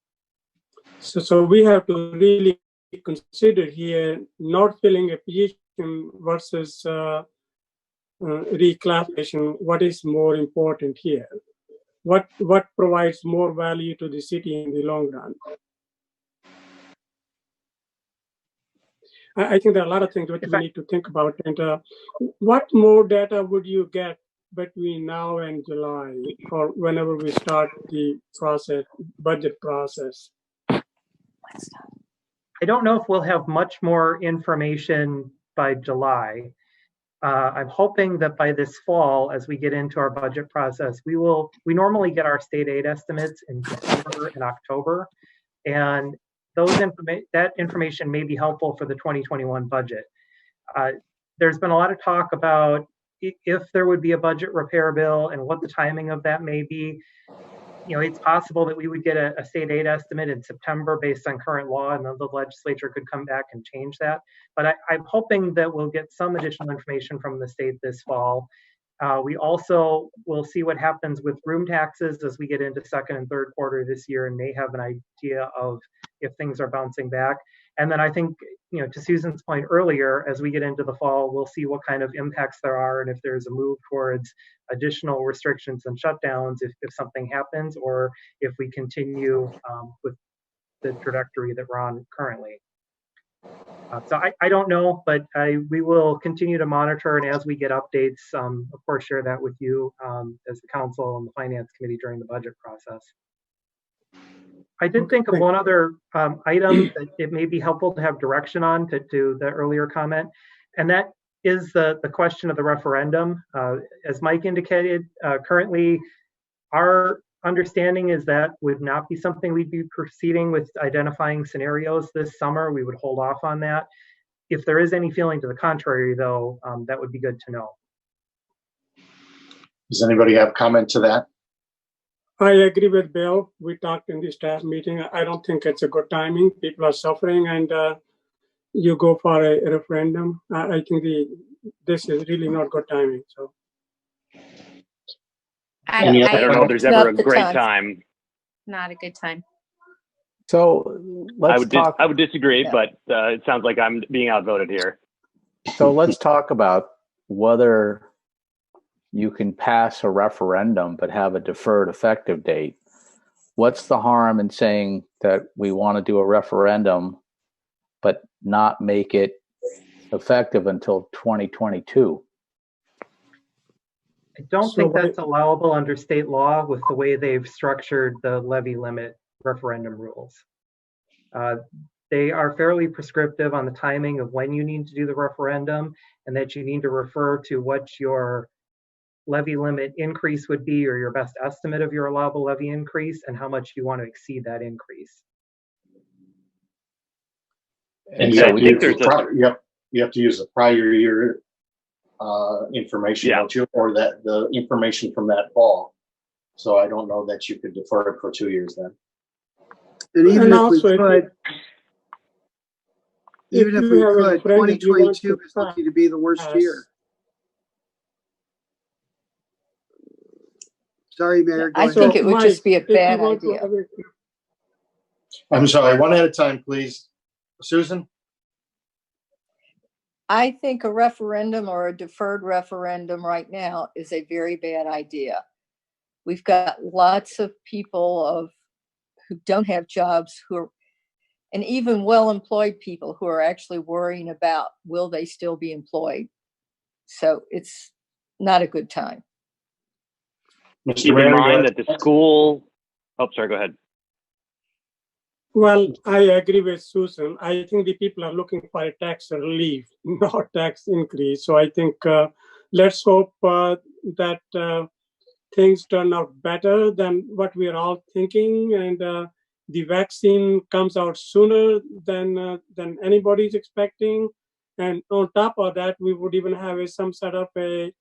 So we have to really consider here not filling a position versus reclassification. What is more important here? What provides more value to the city in the long run? I think there are a lot of things that we need to think about. And what more data would you get between now and July, or whenever we start the budget process? I don't know if we'll have much more information by July. I'm hoping that by this fall, as we get into our budget process, we normally get our state aid estimates in September and October, and that information may be helpful for the 2021 budget. There's been a lot of talk about if there would be a budget repair bill and what the timing of that may be. It's possible that we would get a state aid estimate in September based on current law, and the legislature could come back and change that. But I'm hoping that we'll get some additional information from the state this fall. We also will see what happens with room taxes as we get into second and third quarter this year and may have an idea of if things are bouncing back. And then I think, to Susan's point earlier, as we get into the fall, we'll see what kind of impacts there are and if there's a move towards additional restrictions and shutdowns if something happens, or if we continue with the trajectory that we're on currently. So I don't know, but we will continue to monitor, and as we get updates, of course, share that with you as the council and the finance committee during the budget process. I did think of one other item that it may be helpful to have direction on to the earlier comment, and that is the question of the referendum. As Mike indicated, currently our understanding is that would not be something we'd be proceeding with identifying scenarios this summer. We would hold off on that. If there is any feeling to the contrary, though, that would be good to know. Does anybody have comment to that? I agree with Bill. We talked in the staff meeting. I don't think it's a good timing. People are suffering, and you go for a referendum. I think this is really not good timing. So. I don't know if there's ever a great time. Not a good time. So let's talk. I would disagree, but it sounds like I'm being outvoted here. So let's talk about whether you can pass a referendum but have a deferred effective date. What's the harm in saying that we want to do a referendum but not make it effective until 2022? I don't think that's allowable under state law with the way they've structured the levy limit referendum rules. They are fairly prescriptive on the timing of when you need to do the referendum, and that you need to refer to what your levy limit increase would be, or your best estimate of your allowable levy increase, and how much you want to exceed that increase. And you have to use the prior year information, don't you, or the information from that fall. So I don't know that you could defer it for 2 years then. And even if we could, 2022 is looking to be the worst year. Sorry, Mayor. I think it would just be a bad idea. I'm sorry, one at a time, please. Susan? I think a referendum or a deferred referendum right now is a very bad idea. We've got lots of people who don't have jobs, and even well-employed people who are actually worrying about, will they still be employed? So it's not a good time. Keep in mind that the school, sorry, go ahead. Well, I agree with Susan. I think the people are looking for a tax relief, not tax increase. So I think let's hope that things turn out better than what we are all thinking, and the vaccine comes out sooner than anybody's expecting. And on top of that, we would even have some sort of a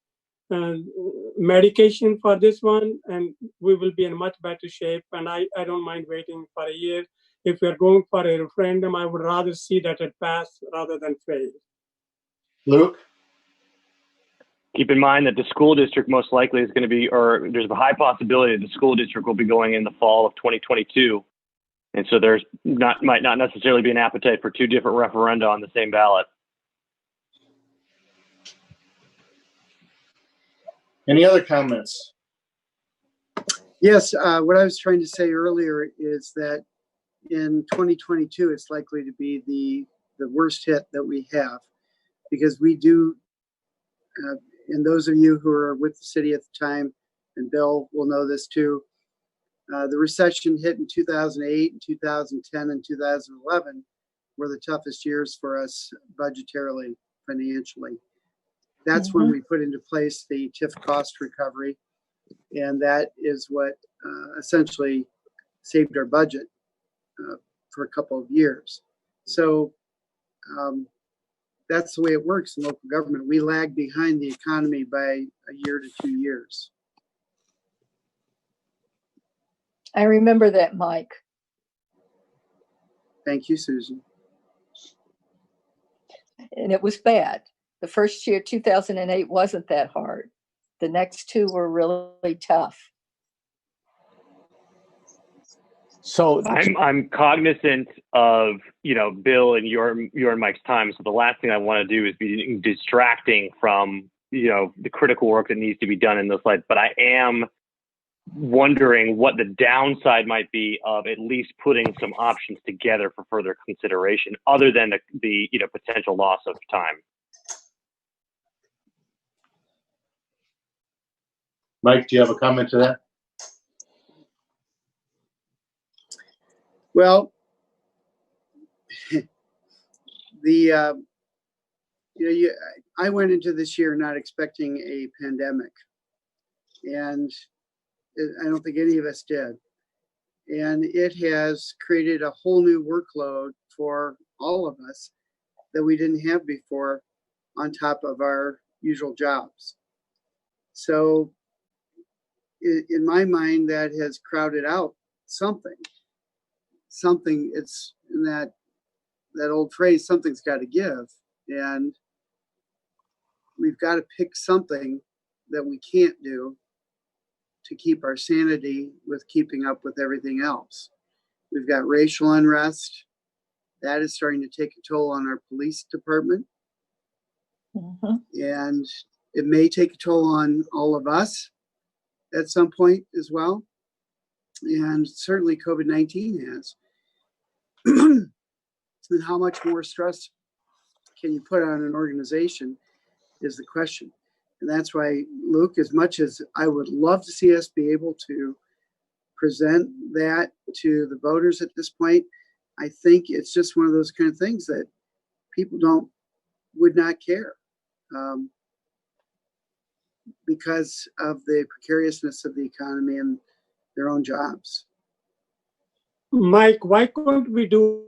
medication for this one, and we will be in much better shape. And I don't mind waiting for a year. If we're going for a referendum, I would rather see that it pass rather than fail. Luke? Keep in mind that the school district most likely is going to be, or there's a high possibility that the school district will be going in the fall of 2022. And so there's might not necessarily be an appetite for two different referenda on the same ballot. Any other comments? Yes, what I was trying to say earlier is that in 2022, it's likely to be the worst hit that we have, because we do, and those of you who are with the city at the time, and Bill will know this too, the recession hit in 2008, and 2010, and 2011 were the toughest years for us budgetarily, financially. That's when we put into place the Tif Cost Recovery, and that is what essentially saved our budget for a couple of years. So that's the way it works in local government. We lag behind the economy by a year to 2 years. I remember that, Mike. Thank you, Susan. And it was bad. The first year, 2008, wasn't that hard. The next two were really tough. So I'm cognizant of, you know, Bill and your and Mike's time. So the last thing I want to do is be distracting from, you know, the critical work that needs to be done in those slides. But I am wondering what the downside might be of at least putting some options together for further consideration, other than the you know, potential loss of time. Mike, do you have a comment to that? Well, I went into this year not expecting a pandemic, and I don't think any of us did. And it has created a whole new workload for all of us that we didn't have before, on top of our usual jobs. So in my mind, that has crowded out something. It's in that old phrase, something's got to give. And we've got to pick something that we can't do to keep our sanity with keeping up with everything else. We've got racial unrest. That is starting to take a toll on our police department. Mm-hmm. And it may take a toll on all of us at some point as well. And certainly COVID-19 has. And how much more stress can you put on an organization is the question. And that's why, Luke, as much as I would love to see us be able to present that to the voters at this point, I think it's just one of those kind of things that people would not care because of the precariousness of the economy and their own jobs. Mike, why couldn't we do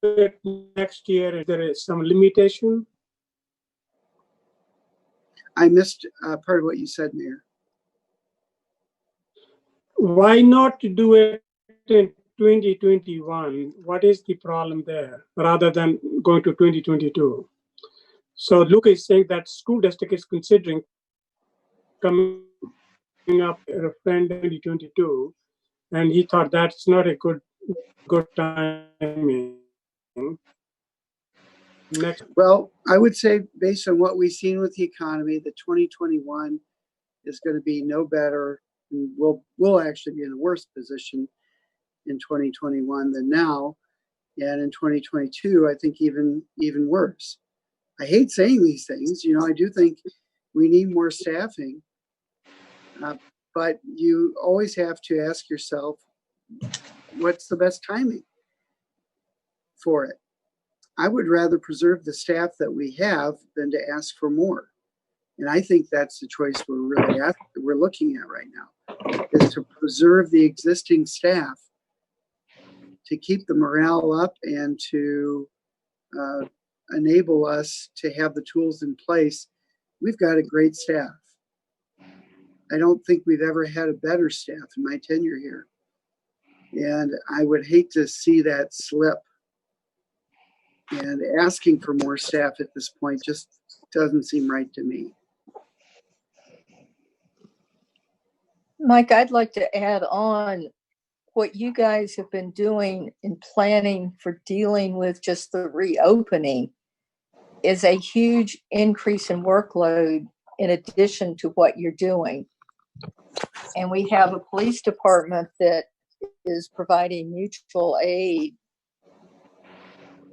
it next year? Is there some limitation? I missed part of what you said, Mayor. Why not do it in 2021? What is the problem there, rather than going to 2022? So Luke is saying that school district is considering coming up a referendum 2022, and he thought that's not a good timing. Next. Well, I would say, based on what we've seen with the economy, that 2021 is going to be no better. And we'll actually be in a worse position in 2021 than now, and in 2022, I think even worse. I hate saying these things. You know, I do think we need more staffing, but you always have to ask yourself, what's the best timing for it? I would rather preserve the staff that we have than to ask for more. And I think that's the choice we're looking at right now, is to preserve the existing staff, to keep the morale up and to enable us to have the tools in place. We've got a great staff. I don't think we've ever had a better staff in my tenure here. And I would hate to see that slip. And asking for more staff at this point just doesn't seem right to me. Mike, I'd like to add on what you guys have been doing in planning for dealing with just the reopening is a huge increase in workload in addition to what you're doing. And we have a police department that is providing mutual aid.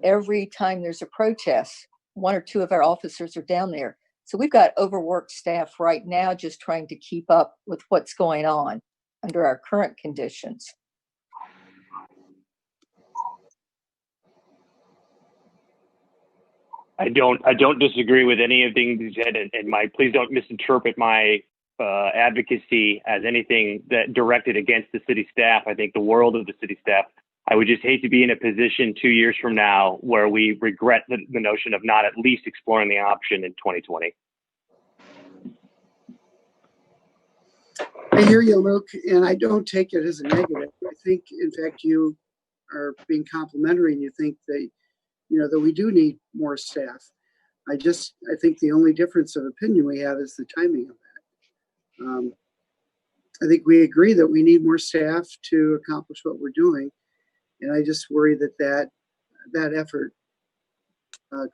Every time there's a protest, one or two of our officers are down there. So we've got overworked staff right now just trying to keep up with what's going on under our current conditions. I don't disagree with any of the things you said, and Mike, please don't misinterpret my advocacy as anything that directed against the city staff. I think the world of the city staff. I would just hate to be in a position 2 years from now where we regret the notion of not at least exploring the option in 2020. I hear you, Luke, and I don't take it as a negative. I think, in fact, you are being complimentary, and you think that, you know, that we do need more staff. I think the only difference of opinion we have is the timing of that. I think we agree that we need more staff to accomplish what we're doing, and I just worry that effort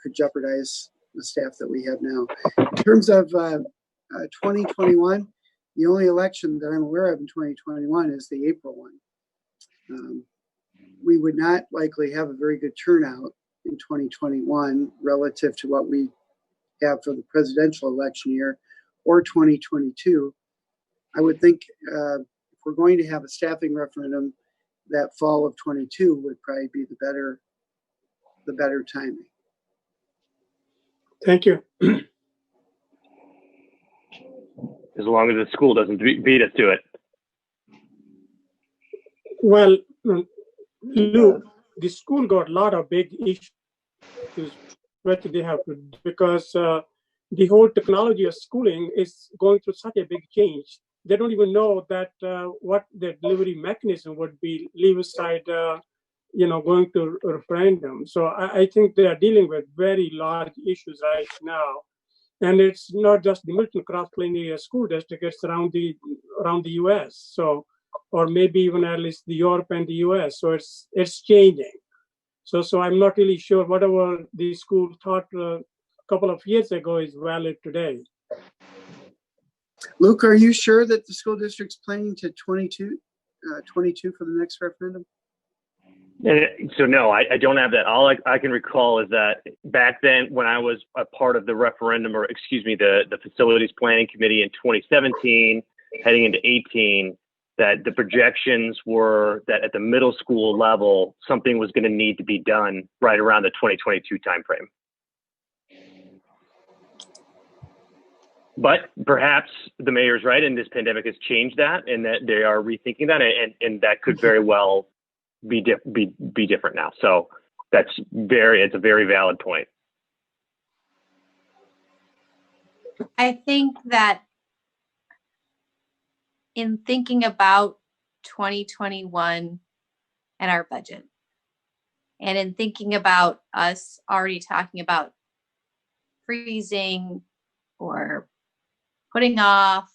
could jeopardize the staff that we have now. In terms of 2021, the only election that I'm aware of in 2021 is the April one. We would not likely have a very good turnout in 2021 relative to what we have for the presidential election year or 2022. I would think if we're going to have a staffing referendum, that fall of 22 would probably be the better timing. Thank you. As long as the school doesn't beat us to it. Well, Luke, the school got a lot of big issues that they have to do because the whole technology of schooling is going through such a big change. They don't even know that what the delivery mechanism would be, leave aside, going to referendum. So I think they are dealing with very large issues right now. And it's not just the Middleton Cross-Plain Area School District, it's around the U.S. So, or maybe even at least the Europe and the U.S. So it's changing. So I'm not really sure whatever the school thought a couple of years ago is valid today. Luke, are you sure that the school district's planning to 22 for the next referendum? So no, I don't have that. All I can recall is that back then when I was a part of the referendum, or excuse me, the facilities planning committee in 2017, heading into 18, that the projections were that at the middle school level, something was going to need to be done right around the 2022 timeframe. But perhaps the mayor's right, and this pandemic has changed that, and that they are rethinking that, and that could very well be different now. So it's a very valid point. I think that in thinking about 2021 and our budget, and in thinking about us already talking about freezing or putting off,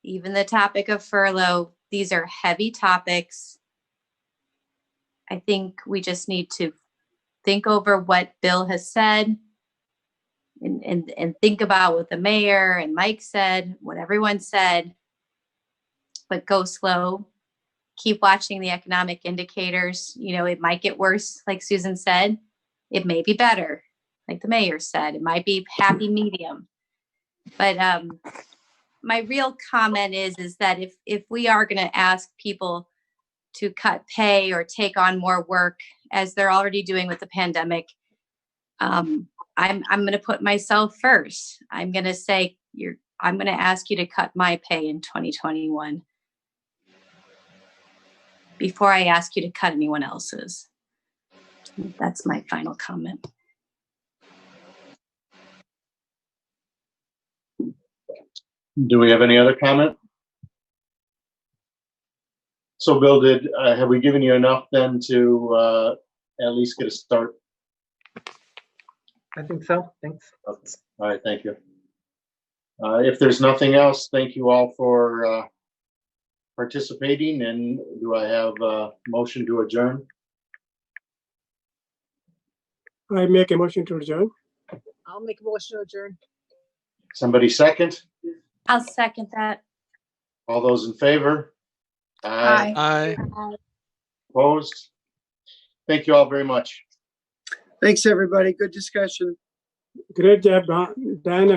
even the topic of furlough, these are heavy topics. I think we just need to think over what Bill has said and think about what the mayor and Mike said, what everyone said, but go slow. Keep watching the economic indicators. It might get worse, like Susan said. It may be better, like the mayor said. It might be happy medium. But my real comment is that if we are going to ask people to cut pay or take on more work, as they're already doing with the pandemic, I'm going to put myself first. I'm going to say, I'm going to ask you to cut my pay in 2021 before I ask you to cut anyone else's. That's my final comment. Do we have any other comment? So, Bill, have we given you enough then to at least get a start? I think so. Thanks. All right, thank you. If there's nothing else, thank you all for participating. And do I have a motion to adjourn? I make a motion to adjourn. I'll make a motion to adjourn. Somebody second? I'll second that. All those in favor? Aye. Aye. Opposed? Thank you all very much. Thanks, everybody. Good discussion. Great job, Dan.